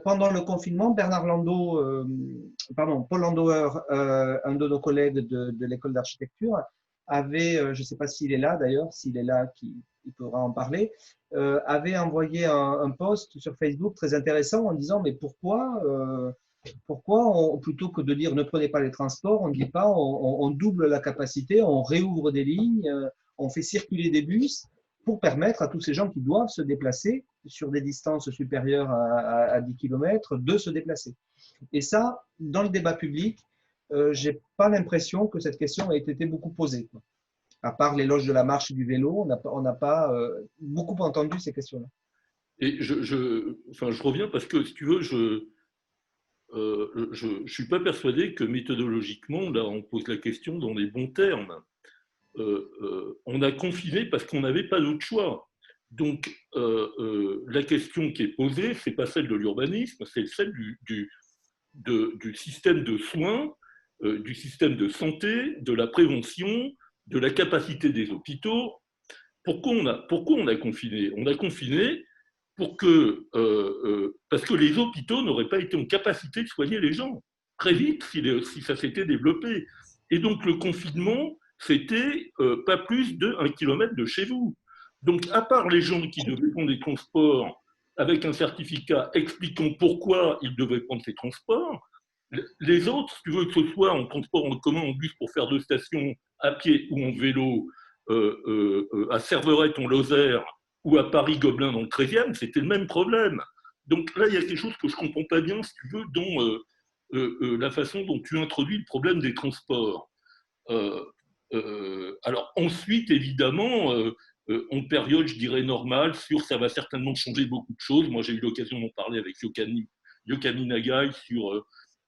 Pendant le confinement, Paul Landauer, un de nos collègues de l'école d'architecture, avait, je ne sais pas s'il est là d'ailleurs, s'il est là, il pourra en parler, avait envoyé un post sur Facebook très intéressant en disant mais pourquoi plutôt que de dire ne prenez pas les transports, on ne dit pas on double la capacité, on réouvre des lignes, on fait circuler des bus pour permettre à tous ces gens qui doivent se déplacer sur des distances supérieures à 10 km de se déplacer. Et ça, dans le débat public, je n'ai pas l'impression que cette question ait été beaucoup posée. À part l'éloge de la marche et du vélo, on n'a pas beaucoup entendu ces questions-là. Et je reviens parce que, si tu veux, je ne suis pas persuadé que méthodologiquement, là, on pose la question dans les bons termes. On a confiné parce qu'on n'avait pas d'autre choix. Donc, la question qui est posée, ce n'est pas celle de l'urbanisme, c'est celle du système de soins, du système de santé, de la prévention, de la capacité des hôpitaux. Pourquoi on a confiné? On a confiné parce que les hôpitaux n'auraient pas été en capacité de soigner les gens très vite si ça s'était développé. Et donc le confinement, c'était pas plus d'1 kilomètre de chez vous. Donc à part les gens qui devaient prendre des transports avec un certificat expliquant pourquoi ils devaient prendre ces transports, les autres, si tu veux, que ce soit en transport en commun, en bus pour faire 2 stations, à pied ou en vélo, à Cerverette en Lozère ou à Paris-Gobelin dans le 13e, c'était le même problème. Donc là, il y a quelque chose que je ne comprends pas bien, si tu veux, dans la façon dont tu introduis le problème des transports. Alors ensuite, évidemment, en période, je dirais, normale, ça va certainement changer beaucoup de choses. Moi, j'ai eu l'occasion d'en parler avec Yokami Nagai sur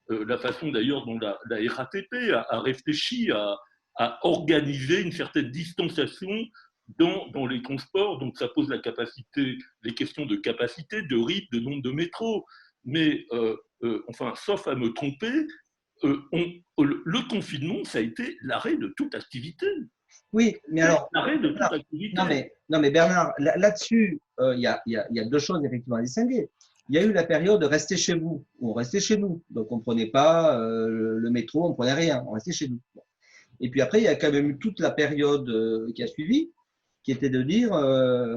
la façon d'ailleurs dont la RATP a réfléchi à organiser une certaine distanciation dans les transports. Donc ça pose les questions de capacité, de rythme, de nombre de métros. Mais enfin, sauf à me tromper, le confinement, ça a été l'arrêt de toute activité. Oui, mais alors, l'arrêt de toute activité. Non, mais Bernard, là-dessus, il y a 2 choses effectivement à distinguer. Il y a eu la période de rester chez vous, où on restait chez nous. Donc, on ne prenait pas le métro, on ne prenait rien, on restait chez nous. Bon. Et puis après, il y a quand même eu toute la période qui a suivi, qui était de dire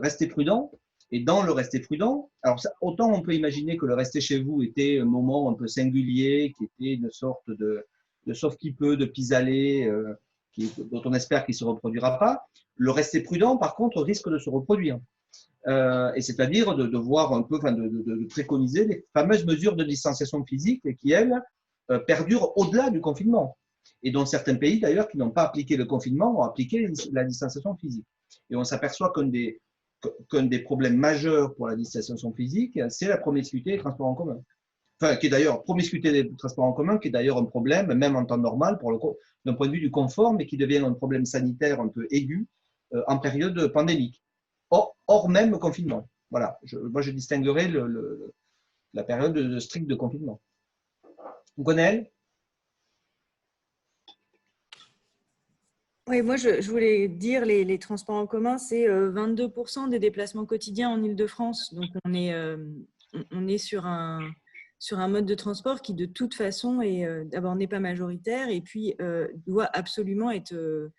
restez prudent. Et dans le rester prudent, alors autant on peut imaginer que le rester chez vous était un moment un peu singulier, qui était une sorte de sauf qui peut, de pis-aller, dont on espère qu'il ne se reproduira pas. Le rester prudent, par contre, risque de se reproduire. Et c'est-à-dire de voir un peu, de préconiser les fameuses mesures de distanciation physique qui, elles, perdurent au-delà du confinement. Et dont certains pays, d'ailleurs, qui n'ont pas appliqué le confinement, ont appliqué la distanciation physique. Et on s'aperçoit qu'un des problèmes majeurs pour la distanciation physique, c'est la promiscuité des transports en commun. enfin, qui est d'ailleurs, promiscuité des transports en commun, qui est d'ailleurs un problème, même en temps normal, d'un point de vue du confort, mais qui devient un problème sanitaire un peu aigu en période pandémique, hors même confinement. Voilà, moi je distinguerais la période de strict de confinement. Gonel? Oui, moi je voulais dire les transports en commun, c'est 22% des déplacements quotidiens en Île-de-France. Donc on est sur un mode de transport qui de toute façon d'abord n'est pas majoritaire et puis doit absolument être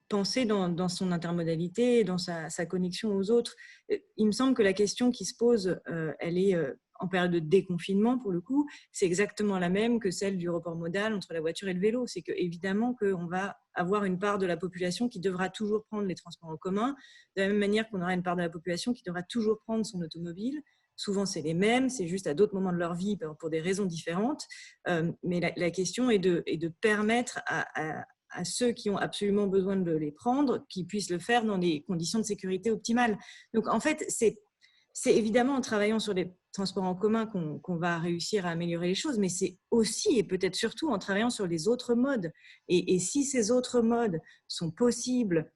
pensé dans son intermodalité, dans sa connexion aux autres. Il me semble que la question qui se pose, elle est en période de déconfinement pour le coup, c'est exactement la même que celle du report modal entre la voiture et le vélo. C'est qu'évidemment qu'on va avoir une part de la population qui devra toujours prendre les transports en commun, de la même manière qu'on aura une part de la population qui devra toujours prendre son automobile. Souvent, c'est les mêmes, c'est juste à d'autres moments de leur vie pour des raisons différentes. Mais la question est de permettre à ceux qui ont absolument besoin de les prendre, qu'ils puissent le faire dans des conditions de sécurité optimales. Donc, en fait, c'est évidemment en travaillant sur les transports en commun qu'on va réussir à améliorer les choses, mais c'est aussi et peut-être surtout en travaillant sur les autres modes. Et si ces autres modes sont possibles,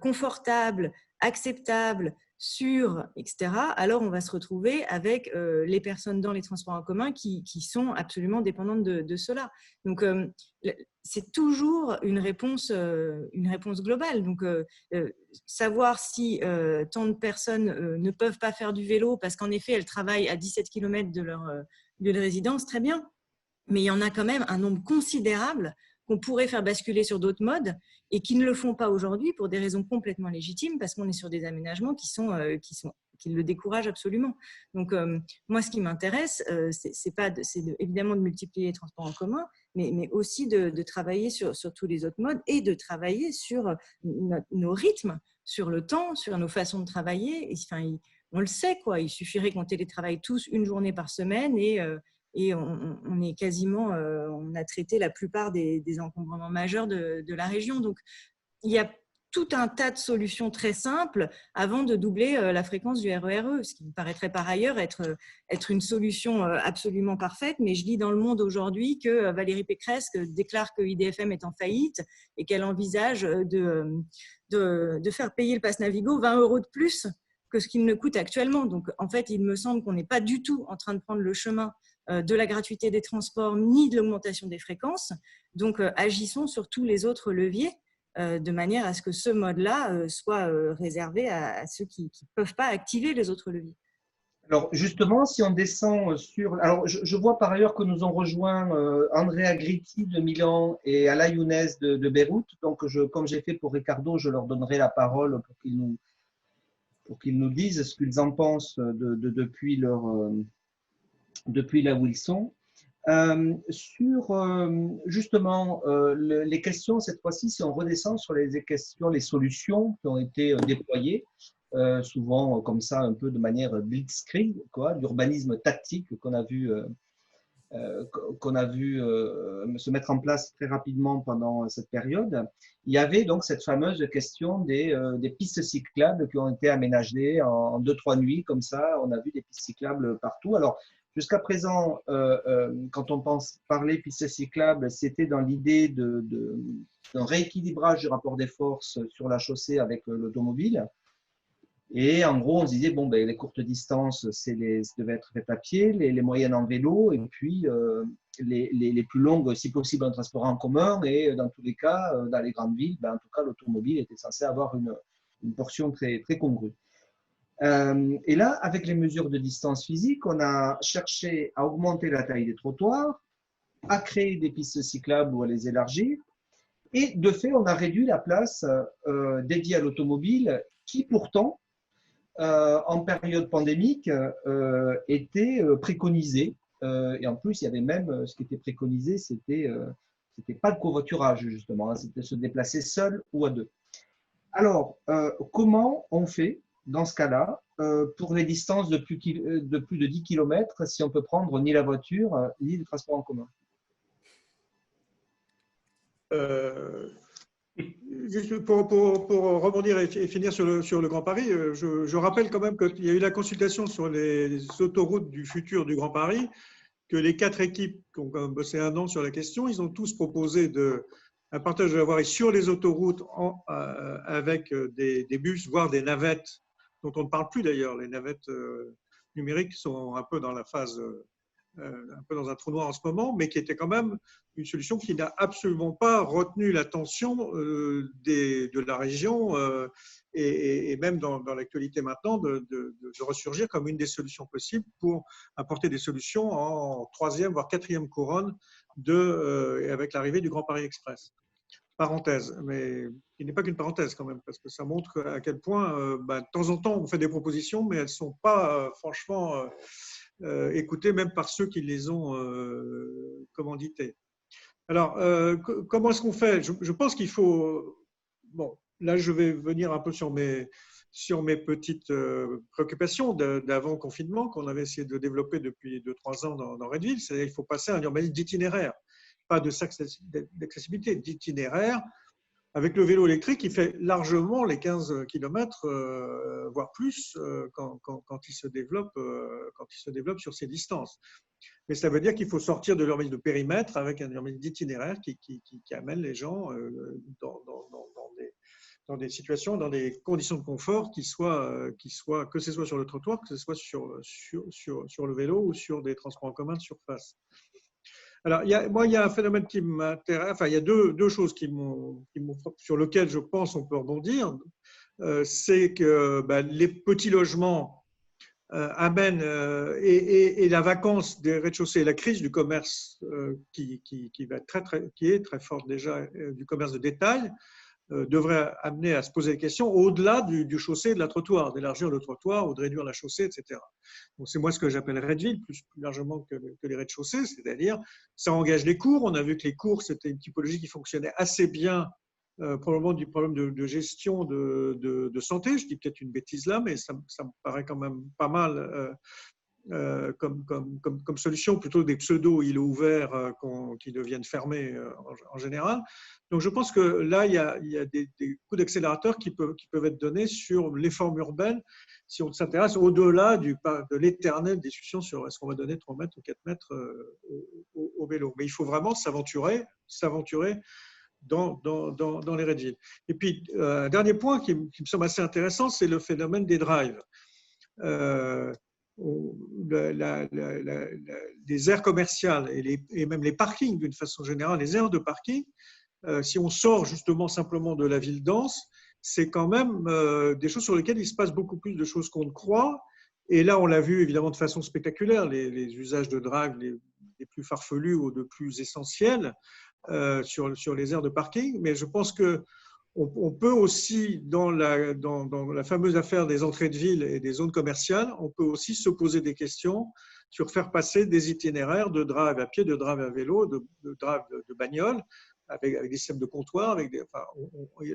confortables, acceptables, sûrs, etc., alors on va se retrouver avec les personnes dans les transports en commun qui sont absolument dépendantes de cela. Donc, c'est toujours une réponse globale. Donc, savoir si tant de personnes ne peuvent pas faire du vélo parce qu'en effet, elles travaillent à 17 km de leur lieu de résidence, très bien. Mais il y en a quand même un nombre considérable qu'on pourrait faire basculer sur d'autres modes et qui ne le font pas aujourd'hui pour des raisons complètement légitimes parce qu'on est sur des aménagements qui le découragent absolument. Donc, moi, ce qui m'intéresse, c'est évidemment de multiplier les transports en commun, mais aussi de travailler sur tous les autres modes et de travailler sur nos rythmes, sur le temps, sur nos façons de travailler. Et, enfin, on le sait, quoi. Il suffirait qu'on télétravaille tous une journée par semaine et on est quasiment, on a traité la plupart des encombrements majeurs de la région. Donc, il y a tout un tas de solutions très simples avant de doubler la fréquence du RERE, ce qui me paraîtrait par ailleurs être une solution absolument parfaite. Mais je lis dans Le Monde aujourd'hui que Valérie Pécresse déclare que IDFM est en faillite et qu'elle envisage de faire payer le pass Navigo 20 € de plus que ce qu'il ne coûte actuellement. Donc, en fait, il me semble qu'on n'est pas du tout en train de prendre le chemin de la gratuité des transports ni de l'augmentation des fréquences. Donc, agissons sur tous les autres leviers de manière à ce que ce mode-là soit réservé à ceux qui ne peuvent pas activer les autres leviers. Alors, justement, si on descend sur… Alors, je vois par ailleurs que nous ont rejoint Andrea Gritti de Milan et Ala Younes de Beyrouth. Donc, comme j'ai fait pour Ricardo, je leur donnerai la parole pour qu'ils nous disent ce qu'ils en pensent depuis là où ils sont. Justement les questions, cette fois-ci, si on redescend sur les questions, les solutions qui ont été déployées, souvent comme ça, un peu de manière blitzkrieg, l'urbanisme tactique qu'on a vu se mettre en place très rapidement pendant cette période. Il y avait donc cette fameuse question des pistes cyclables qui ont été aménagées en 2-3 nuits, comme ça, on a vu des pistes cyclables partout. Alors, jusqu'à présent, quand on parlait pistes cyclables, c'était dans l'idée d'un rééquilibrage du rapport des forces sur la chaussée avec l'automobile. Et en gros, on se disait, bon, ben, les courtes distances, ça devait être fait à pied, les moyennes en vélo, et puis les plus longues, si possible, en transport en commun. Et dans tous les cas, dans les grandes villes, ben, en tout cas, l'automobile était censé avoir une portion très, très congrue. Et là, avec les mesures de distance physique, on a cherché à augmenter la taille des trottoirs, à créer des pistes cyclables ou à les élargir. Et de fait, on a réduit la place dédiée à l'automobile qui, pourtant, en période pandémique, était préconisée. Et en plus, il y avait même ce qui était préconisé, c'était pas le covoiturage, justement, hein, c'était se déplacer seul ou à deux. Alors, comment on fait dans ce cas-là pour les distances de plus de 10 km si on peut prendre ni la voiture ni le transport en commun? Juste pour rebondir et finir sur le Grand Paris, je rappelle quand même qu'il y a eu la consultation sur les autoroutes du futur du Grand Paris que les 4 équipes qui ont bossé 1 an sur la question, ils ont tous proposé un partage de la voirie sur les autoroutes avec des bus, voire des navettes, dont on ne parle plus d'ailleurs. Les navettes numériques sont un peu dans la phase, un peu dans un trou noir en ce moment, mais qui était quand même une solution qui n'a absolument pas retenu l'attention de la région et même dans l'actualité maintenant de ressurgir comme une des solutions possibles pour apporter des solutions en 3e voire 4e couronne avec l'arrivée du Grand Paris Express. Parenthèse, mais il n'est pas qu'une parenthèse quand même, parce que ça montre à quel point, de temps en temps, on fait des propositions, mais elles ne sont pas franchement écoutées, même par ceux qui les ont commanditées. Alors, comment est-ce qu'on fait? Je pense qu'il faut… Bon, là, je vais venir un peu sur mes petites préoccupations d'avant confinement qu'on avait essayé de développer depuis 2-3 ans dans Redville. C'est-à-dire qu'il faut passer à un urbanisme d'itinéraire, pas d'accessibilité, d'itinéraire, avec le vélo électrique qui fait largement les 15 km, voire plus, quand il se développe sur ces distances. Mais ça veut dire qu'il faut sortir de l'urbanisme de périmètre avec un urbanisme d'itinéraire qui amène les gens dans des situations, dans des conditions de confort que ce soit sur le trottoir, que ce soit sur le vélo ou sur des transports en commun de surface. Alors, il y a un phénomène qui m'intéresse, enfin, il y a deux choses sur lesquelles je pense on peut rebondir. C'est que les petits logements amènent, et la vacance des rez-de-chaussée, la crise du commerce qui est très forte déjà, du commerce de détail, devrait amener à se poser des questions au-delà du chaussée et de la trottoir, d'élargir le trottoir ou de réduire la chaussée, etc. Donc, c'est moi ce que j'appelle Redville, plus largement que les rez-de-chaussée, c'est-à-dire ça engage les cours. On a vu que les cours, c'était une typologie qui fonctionnait assez bien, probablement du problème de gestion de santé. Je dis peut-être une bêtise là, mais ça me paraît quand même pas mal comme solution, plutôt que des pseudo-îlots ouverts qui deviennent fermés en général. Donc je pense que là, il y a des coups d'accélérateur qui peuvent être donnés sur les formes urbaines si on s'intéresse au-delà de l'éternelle discussion sur est-ce qu'on va donner 3 mètres ou 4 mètres au vélo. Mais il faut vraiment s'aventurer dans les Redville. Et puis, un dernier point qui me semble assez intéressant, c'est le phénomène des drives. Les aires commerciales et même les parkings d'une façon générale, les aires de parking, si on sort justement simplement de la ville dense, c'est quand même des choses sur lesquelles il se passe beaucoup plus de choses qu'on ne croit. Et là, on l'a vu évidemment de façon spectaculaire, les usages de drive les plus farfelus ou de plus essentiels sur les aires de parking. Mais je pense que on peut aussi, dans la fameuse affaire des entrées de ville et des zones commerciales, on peut aussi se poser des questions sur faire passer des itinéraires de drive à pied, de drive à vélo, de drive de bagnole, avec des systèmes de comptoir.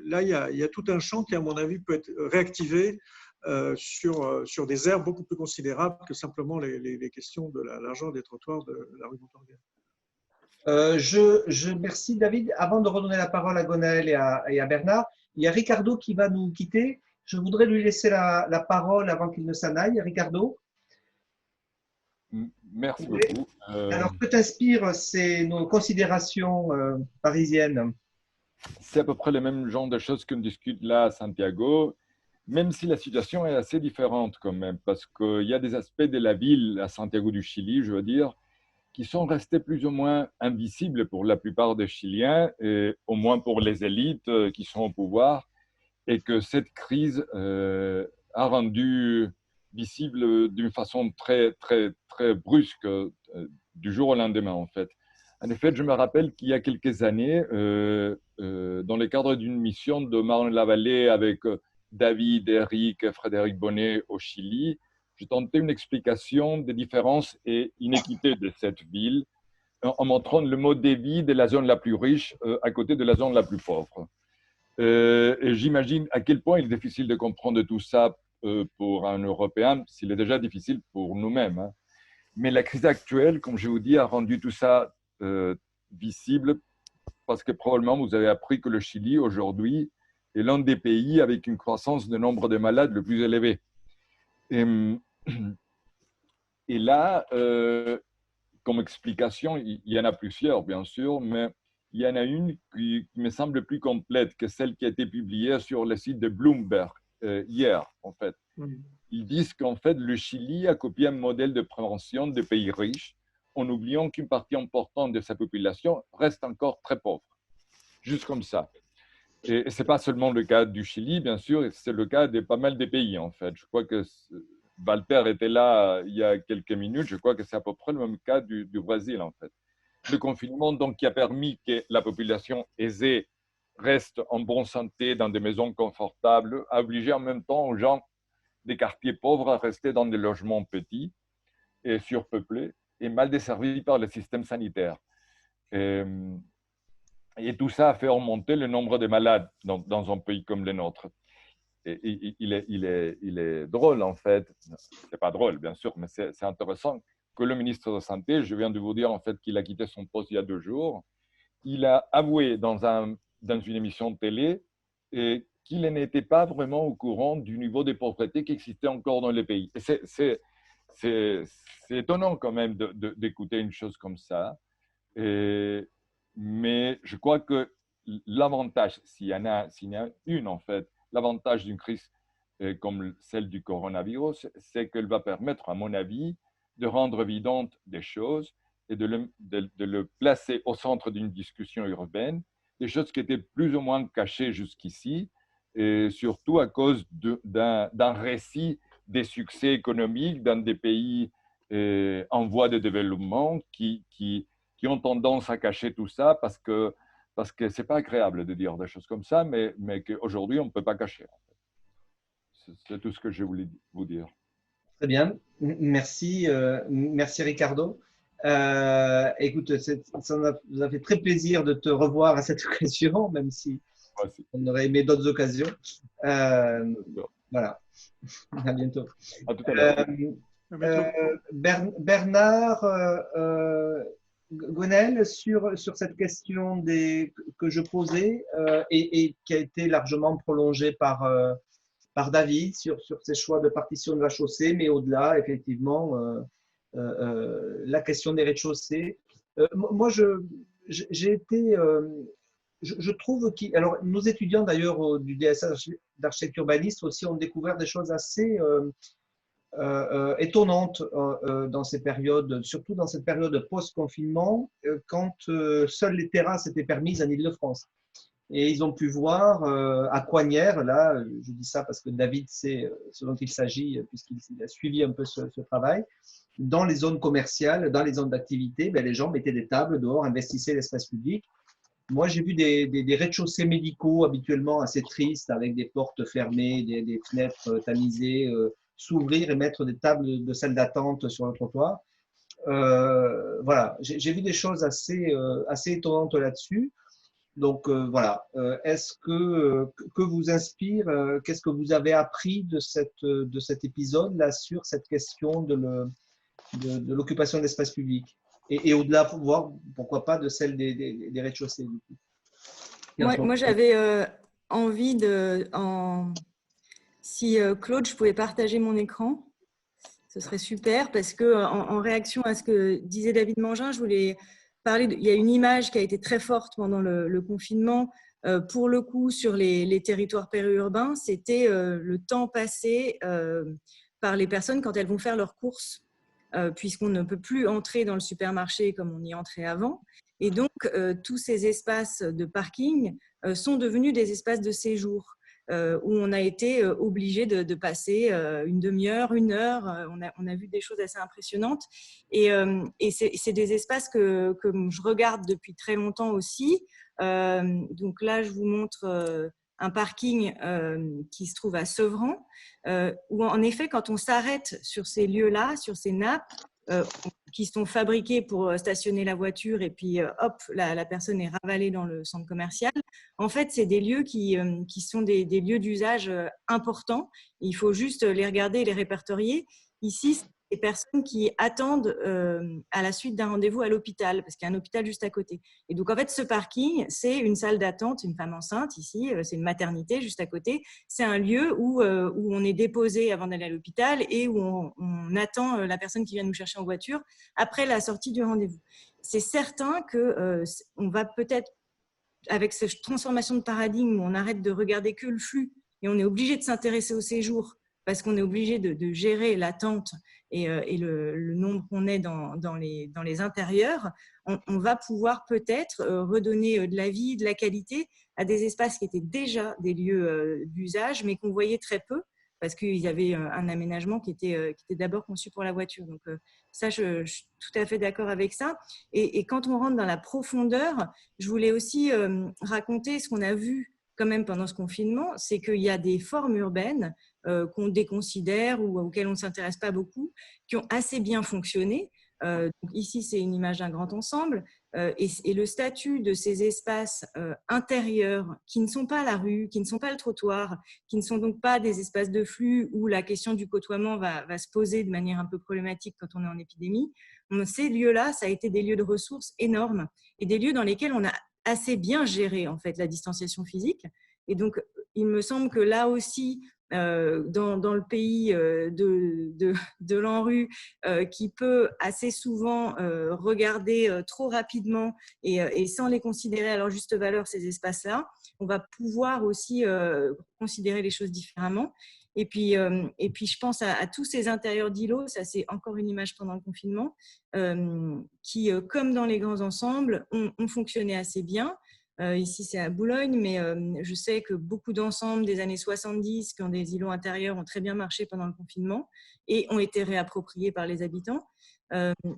Là, il y a tout un champ qui, à mon avis, peut être réactivé sur des aires beaucoup plus considérables que simplement les questions de la largeur des trottoirs de la rue Montorgueil. Je merci David. Avant de redonner la parole à Gwenaël et à Bernard, il y a Ricardo qui va nous quitter. Je voudrais lui laisser la parole avant qu'il ne s'en aille. Ricardo. Merci beaucoup. Alors, que t'inspirent nos considérations parisiennes? C'est à peu près le même genre de choses qu'on discute là à Santiago, même si la situation est assez différente quand même, parce qu'il y a des aspects de la ville à Santiago du Chili, je veux dire, qui sont restés plus ou moins invisibles pour la plupart des Chiliens, et au moins pour les élites qui sont au pouvoir, et que cette crise a rendu visible d'une façon très, très, très brusque du jour au lendemain, en fait. En effet, je me rappelle qu'il y a quelques années, dans le cadre d'une mission de Marne-la-Vallée avec David, Eric, Frédéric Bonnet au Chili, je tentais une explication des différences et inéquités de cette ville en montrant le mode de vie de la zone la plus riche à côté de la zone la plus pauvre. Et j'imagine à quel point il est difficile de comprendre tout ça pour un Européen, s'il est déjà difficile pour nous-mêmes. Hein. Mais la crise actuelle, comme je vous dis, a rendu tout ça visible parce que probablement vous avez appris que le Chili, aujourd'hui, est l'un des pays avec une croissance de nombre de malades le plus élevé. Et là, comme explication, il y en a plusieurs, bien sûr, mais il y en a une qui me semble plus complète que celle qui a été publiée sur le site de Bloomberg hier, en fait. Ils disent qu'en fait, le Chili a copié un modèle de prévention des pays riches en oubliant qu'une partie importante de sa population reste encore très pauvre. Juste comme ça. Et ce n'est pas seulement le cas du Chili, bien sûr, c'est le cas de pas mal de pays, en fait. Je crois que Walter était là il y a quelques minutes, je crois que c'est à peu près le même cas du Brésil, en fait. Le confinement, donc, qui a permis que la population aisée reste en bonne santé, dans des maisons confortables, a obligé en même temps aux gens des quartiers pauvres à rester dans des logements petits et surpeuplés et mal desservis par le système sanitaire. Et tout ça a fait augmenter le nombre de malades dans un pays comme le nôtre. Et il est drôle, en fait. C'est pas drôle, bien sûr, mais c'est intéressant que le ministre de la Santé, je viens de vous dire en fait qu'il a quitté son poste il y a 2 jours, il a avoué dans une émission de télé qu'il n'était pas vraiment au courant du niveau de pauvreté qui existait encore dans le pays. Et c'est étonnant quand même d'écouter une chose comme ça. Mais je crois que l'avantage, s'il y en a une en fait, l'avantage d'une crise comme celle du coronavirus, c'est qu'elle va permettre, à mon avis, de rendre évidentes des choses et de le placer au centre d'une discussion urbaine, des choses qui étaient plus ou moins cachées jusqu'ici, et surtout à cause d'un récit des succès économiques dans des pays en voie de développement qui ont tendance à cacher tout ça parce que ce n'est pas agréable de dire des choses comme ça, mais qu'aujourd'hui, on ne peut pas cacher. C'est tout ce que je voulais vous dire. Très bien, merci, merci Ricardo. Écoute, ça nous a fait très plaisir de te revoir à cette occasion, même si on aurait aimé d'autres occasions. Voilà, à bientôt. À tout à l'heure. Bernard Gonel, sur cette question que je posais et qui a été largement prolongée par David sur ses choix de partition de la chaussée, mais au-delà, effectivement, la question des rez-de-chaussée. Moi, j'ai été… je trouve alors nos étudiants d'ailleurs du DSA d'architecture urbaniste aussi ont découvert des choses assez étonnantes dans ces périodes, surtout dans cette période post-confinement, quand seules les terrasses étaient permises en Île-de-France. Et ils ont pu voir à Coignières, là, je dis ça parce que David sait ce dont il s'agit, puisqu'il a suivi un peu ce travail, dans les zones commerciales, dans les zones d'activité, les gens mettaient des tables dehors, investissaient l'espace public. Moi, j'ai vu des rez-de-chaussée médicaux habituellement assez tristes, avec des portes fermées, des fenêtres tamisées, s'ouvrir et mettre des tables de salle d'attente sur le trottoir. Voilà, j'ai vu des choses assez étonnantes là-dessus. Donc voilà, est-ce que vous inspire, qu'est-ce que vous avez appris de cet épisode-là sur cette question de l'occupation de l'espace public et au-delà, voir pourquoi pas de celle des rez-de-chaussée. Moi j'avais envie si Claude, je pouvais partager mon écran, ce serait super parce que en réaction à ce que disait David Mangin, je voulais parler il y a une image qui a été très forte pendant le confinement, pour le coup sur les territoires périurbains, c'était le temps passé par les personnes quand elles vont faire leurs courses, puisqu'on ne peut plus entrer dans le supermarché comme on y entrait avant. Et donc, tous ces espaces de parking sont devenus des espaces de séjour. Où on a été obligé de passer une demi-heure, 1 heure. On a vu des choses assez impressionnantes. Et c'est des espaces que je regarde depuis très longtemps aussi. Donc là, je vous montre un parking qui se trouve à Sevran, où en effet, quand on s'arrête sur ces lieux-là, sur ces nappes, qui sont fabriqués pour stationner la voiture et puis hop, la personne est ravalée dans le centre commercial. En fait, c'est des lieux qui sont des lieux d'usage importants. Il faut juste les regarder et les répertorier. Ici, des personnes qui attendent à la suite d'un rendez-vous à l'hôpital, parce qu'il y a un hôpital juste à côté. Et donc, en fait, ce parking, c'est une salle d'attente, une femme enceinte ici, c'est une maternité juste à côté. C'est un lieu où on est déposé avant d'aller à l'hôpital et où on attend la personne qui vient nous chercher en voiture après la sortie du rendez-vous. C'est certain qu'on va peut-être, avec cette transformation de paradigme où on arrête de regarder que le flux et on est obligé de s'intéresser au séjour parce qu'on est obligé de gérer l'attente et le nombre qu'on est dans les intérieurs, on va pouvoir peut-être redonner de la vie, de la qualité à des espaces qui étaient déjà des lieux d'usage, mais qu'on voyait très peu, parce qu'il y avait un aménagement qui était d'abord conçu pour la voiture. Donc ça, je suis tout à fait d'accord avec ça. Et quand on rentre dans la profondeur, je voulais aussi raconter ce qu'on a vu quand même pendant ce confinement, c'est qu'il y a des formes urbaines qu'on déconsidère ou auxquelles on ne s'intéresse pas beaucoup, qui ont assez bien fonctionné. Donc ici, c'est une image d'un grand ensemble. Et le statut de ces espaces intérieurs qui ne sont pas la rue, qui ne sont pas le trottoir, qui ne sont donc pas des espaces de flux où la question du côtoiement va se poser de manière un peu problématique quand on est en épidémie, ces lieux-là, ça a été des lieux de ressources énormes et des lieux dans lesquels on a assez bien géré en fait la distanciation physique. Et donc, il me semble que là aussi, dans le pays de l'ANRU, qui peut assez souvent regarder trop rapidement et sans les considérer à leur juste valeur, ces espaces-là, on va pouvoir aussi considérer les choses différemment. Et puis, je pense à tous ces intérieurs d'îlots, ça c'est encore une image pendant le confinement, qui, comme dans les grands ensembles, ont fonctionné assez bien. Ici, c'est à Boulogne, mais je sais que beaucoup d'ensembles des années 70 qui ont des îlots intérieurs ont très bien marché pendant le confinement et ont été réappropriés par les habitants.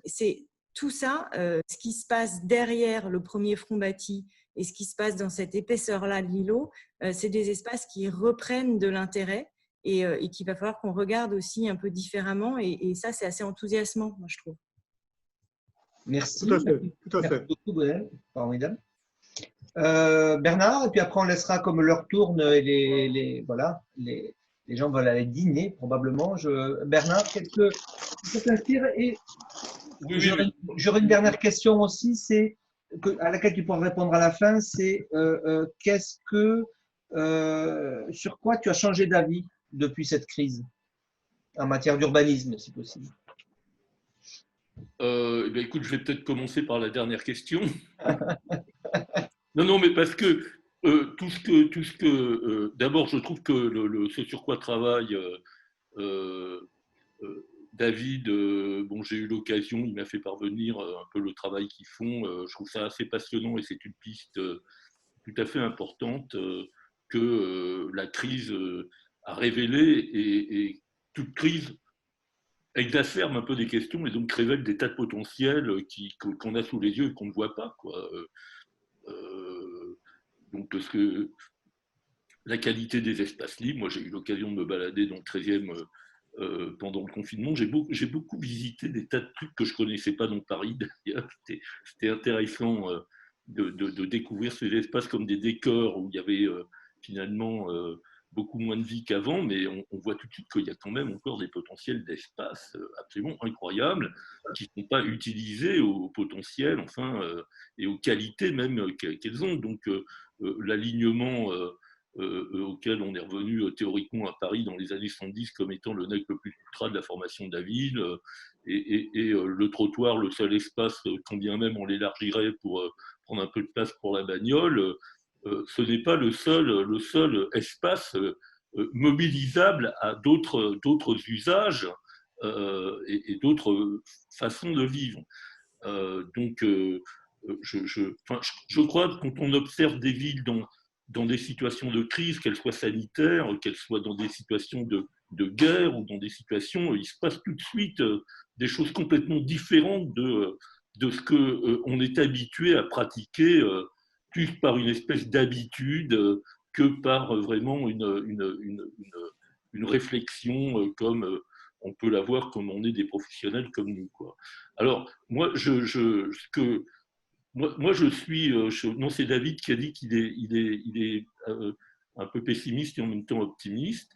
C'est tout ça, ce qui se passe derrière le premier front bâti et ce qui se passe dans cette épaisseur-là de l'îlot, c'est des espaces qui reprennent de l'intérêt et qu'il va falloir qu'on regarde aussi un peu différemment. Et ça, c'est assez enthousiasmant, moi, je trouve. Merci. Tout à fait. Merci beaucoup, Gonel. Formidable. Bernard, et puis après on laissera comme l'heure tourne et les gens veulent aller dîner probablement. Bernard, quelque t'inspire et j'aurais une dernière question aussi, c'est à laquelle tu pourras répondre à la fin, c'est sur quoi tu as changé d'avis depuis cette crise en matière d'urbanisme, si possible. Eh bien, écoute, je vais peut-être commencer par la dernière question. Non, mais parce que d'abord, je trouve que ce sur quoi travaille David, bon, j'ai eu l'occasion, il m'a fait parvenir un peu le travail qu'ils font. Je trouve ça assez passionnant et c'est une piste tout à fait importante que la crise a révélée et toute crise exacerbe un peu des questions et donc révèle des tas de potentiels qu'on a sous les yeux et qu'on ne voit pas, quoi. Donc, parce que la qualité des espaces libres, moi j'ai eu l'occasion de me balader dans le 13e pendant le confinement, j'ai beaucoup visité des tas de trucs que je ne connaissais pas dans Paris d'ailleurs. C'était intéressant de découvrir ces espaces comme des décors où il y avait finalement beaucoup moins de vie qu'avant, mais on voit tout de suite qu'il y a quand même encore des potentiels d'espace absolument incroyables qui ne sont pas utilisés au potentiel, enfin, et aux qualités même qu'elles ont. Donc l'alignement auquel on est revenu théoriquement à Paris dans les années 70 comme étant le nec le plus ultra de la formation de la ville, et le trottoir, le seul espace, quand bien même on l'élargirait pour prendre un peu de place pour la bagnole, ce n'est pas le seul espace mobilisable à d'autres usages et d'autres façons de vivre. Donc, je crois que quand on observe des villes dans des situations de crise, qu'elles soient sanitaires, qu'elles soient dans des situations de guerre ou dans des situations, il se passe tout de suite des choses complètement différentes de ce qu'on est habitué à pratiquer, plus par une espèce d'habitude que par vraiment une réflexion comme on peut l'avoir comme on est des professionnels comme nous, quoi. Alors, moi, je suis. Non, c'est David qui a dit qu'il est un peu pessimiste et en même temps optimiste.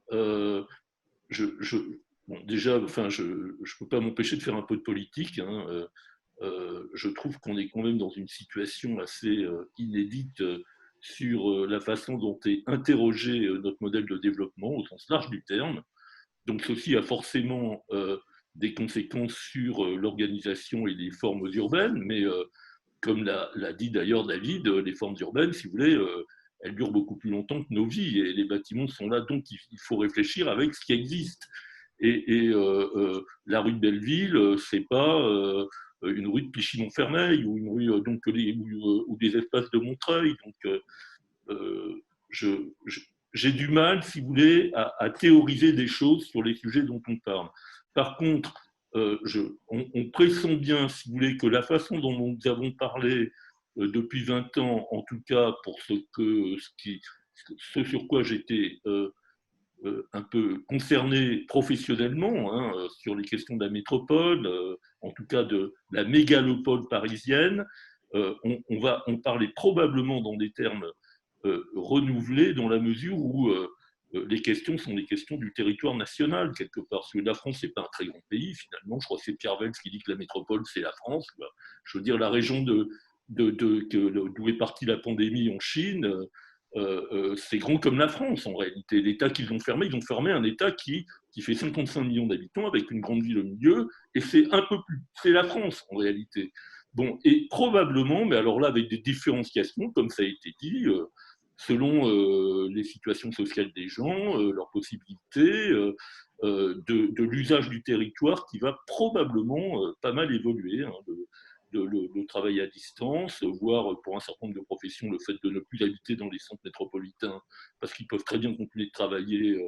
Je bon, déjà, enfin, je ne peux pas m'empêcher de faire un peu de politique, hein. Je trouve qu'on est quand même dans une situation assez inédite sur la façon dont est interrogé notre modèle de développement au sens large du terme. Donc ceci a forcément des conséquences sur l'organisation et les formes urbaines, mais comme l'a dit d'ailleurs David, les formes urbaines, si vous voulez, elles durent beaucoup plus longtemps que nos vies, et les bâtiments sont là, donc il faut réfléchir avec ce qui existe. Et la rue de Belleville, c'est pas une rue de Clichy-Montfermeil ou une rue ou des espaces de Montreuil. Donc j'ai du mal, si vous voulez, à théoriser des choses sur les sujets dont on parle. Par contre, on pressent bien, si vous voulez, que la façon dont nous avons parlé depuis 20 ans, en tout cas pour ce sur quoi j'étais un peu concerné professionnellement, hein, sur les questions de la métropole, en tout cas de la mégalopole parisienne, on parlait probablement dans des termes renouvelés dans la mesure où les questions sont les questions du territoire national, quelque part. Parce que la France, ce n'est pas un très grand pays, finalement. Je crois que c'est Pierre Vels qui dit que la métropole, c'est la France. Je veux dire, la région d'où est partie la pandémie en Chine, c'est grand comme la France, en réalité. L'État qu'ils ont fermé, ils ont fermé un État qui fait 55 millions d'habitants, avec une grande ville au milieu, et c'est un peu plus. C'est la France, en réalité. Bon, et probablement, mais alors là, avec des différenciations, comme ça a été dit, selon les situations sociales des gens, leurs possibilités, de l'usage du territoire qui va probablement pas mal évoluer, hein, le travail à distance, voire pour un certain nombre de professions, le fait de ne plus habiter dans les centres métropolitains parce qu'ils peuvent très bien continuer de travailler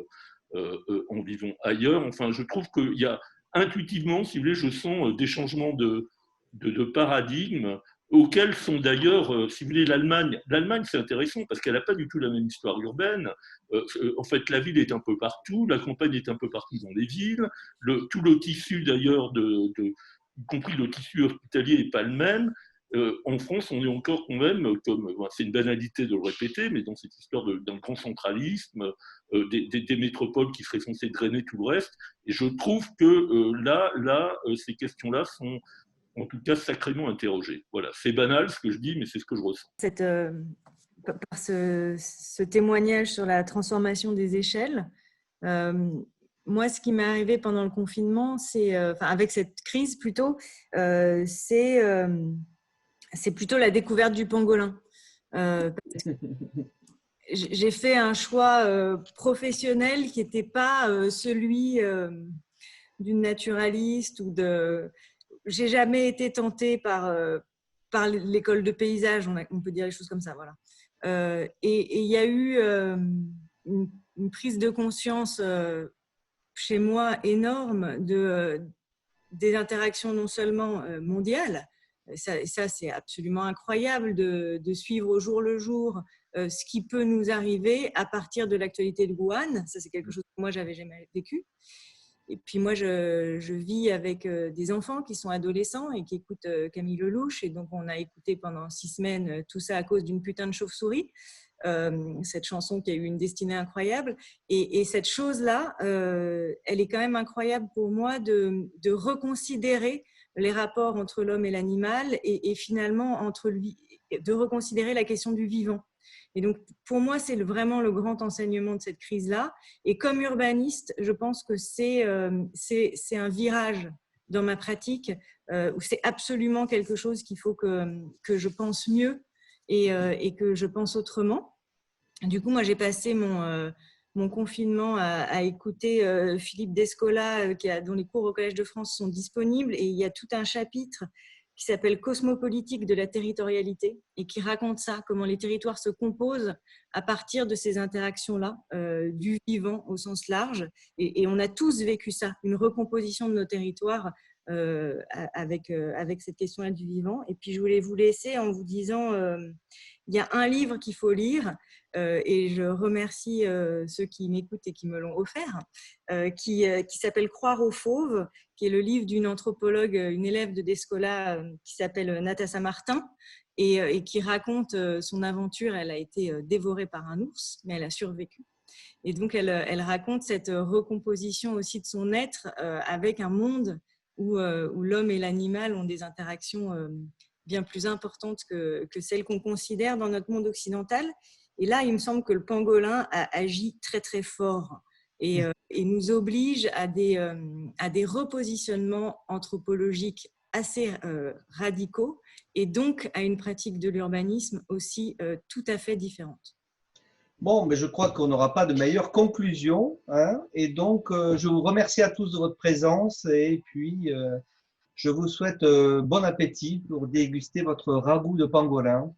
en vivant ailleurs. Enfin, je trouve qu'il y a intuitivement, si vous voulez, je sens des changements de paradigme auxquels sont d'ailleurs, si vous voulez, l'Allemagne. L'Allemagne, c'est intéressant parce qu'elle n'a pas du tout la même histoire urbaine. En fait, la ville est un peu partout, la campagne est un peu partout dans les villes. Tout le tissu, d'ailleurs, y compris le tissu hospitalier, n'est pas le même. En France, on est encore quand même, c'est une banalité de le répéter, mais dans cette histoire d'un grand centralisme, des métropoles qui seraient censées drainer tout le reste. Et je trouve que ces questions-là sont en tout cas sacrément interrogées. Voilà, c'est banal ce que je dis, mais c'est ce que je ressens. Par ce témoignage sur la transformation des échelles, moi, ce qui m'est arrivé pendant le confinement, avec cette crise plutôt, c'est plutôt la découverte du pangolin. J'ai fait un choix professionnel qui n'était pas celui d'une naturaliste ou de. J'ai jamais été tentée par l'école de paysage, on peut dire les choses comme ça, voilà. Et il y a eu une prise de conscience chez moi énorme des interactions non seulement mondiales. Ça c'est absolument incroyable de suivre au jour le jour ce qui peut nous arriver à partir de l'actualité de Wuhan. Ça, c'est quelque chose que moi, j'avais jamais vécu. Et puis moi, je vis avec des enfants qui sont adolescents et qui écoutent Camille Lelouch. Et donc, on a écouté pendant 6 semaines tout ça à cause d'une putain de chauve-souris. Cette chanson qui a eu une destinée incroyable. Et cette chose-là, elle est quand même incroyable pour moi de reconsidérer les rapports entre l'homme et l'animal et finalement de reconsidérer la question du vivant. Et donc, pour moi, c'est vraiment le grand enseignement de cette crise-là. Et comme urbaniste, je pense que c'est un virage dans ma pratique où c'est absolument quelque chose qu'il faut que je pense mieux et que je pense autrement. Du coup, moi, j'ai passé mon confinement à écouter Philippe Descola, dont les cours au Collège de France sont disponibles. Et il y a tout un chapitre qui s'appelle « Cosmopolitique de la territorialité » et qui raconte ça, comment les territoires se composent à partir de ces interactions-là, du vivant au sens large. Et on a tous vécu ça, une recomposition de nos territoires avec cette question-là du vivant. Et puis, je voulais vous laisser en vous disant, il y a un livre qu'il faut lire, et je remercie ceux qui m'écoutent et qui me l'ont offert, qui s'appelle « Croire aux fauves », qui est le livre d'une anthropologue, une élève de Descola qui s'appelle Natassa Martin et qui raconte son aventure. Elle a été dévorée par un ours, mais elle a survécu. Et donc, elle raconte cette recomposition aussi de son être avec un monde où l'homme et l'animal ont des interactions bien plus importantes que celles qu'on considère dans notre monde occidental. Et là, il me semble que le pangolin a agi très, très fort et nous oblige à des repositionnements anthropologiques assez radicaux et donc à une pratique de l'urbanisme aussi tout à fait différente. Bon, mais je crois qu'on n'aura pas de meilleure conclusion, hein, et donc je vous remercie à tous de votre présence et puis je vous souhaite bon appétit pour déguster votre ragoût de pangolin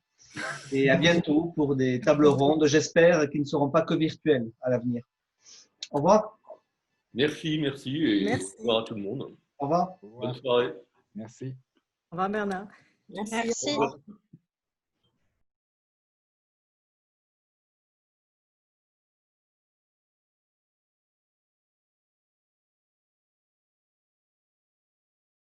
et à bientôt pour des tables rondes, j'espère, qui ne seront pas que virtuelles à l'avenir. Au revoir. Merci et Merci. au revoir à tout le monde. Au revoir. Bonne soirée. Merci. Au revoir Bernard. Merci. Au revoir.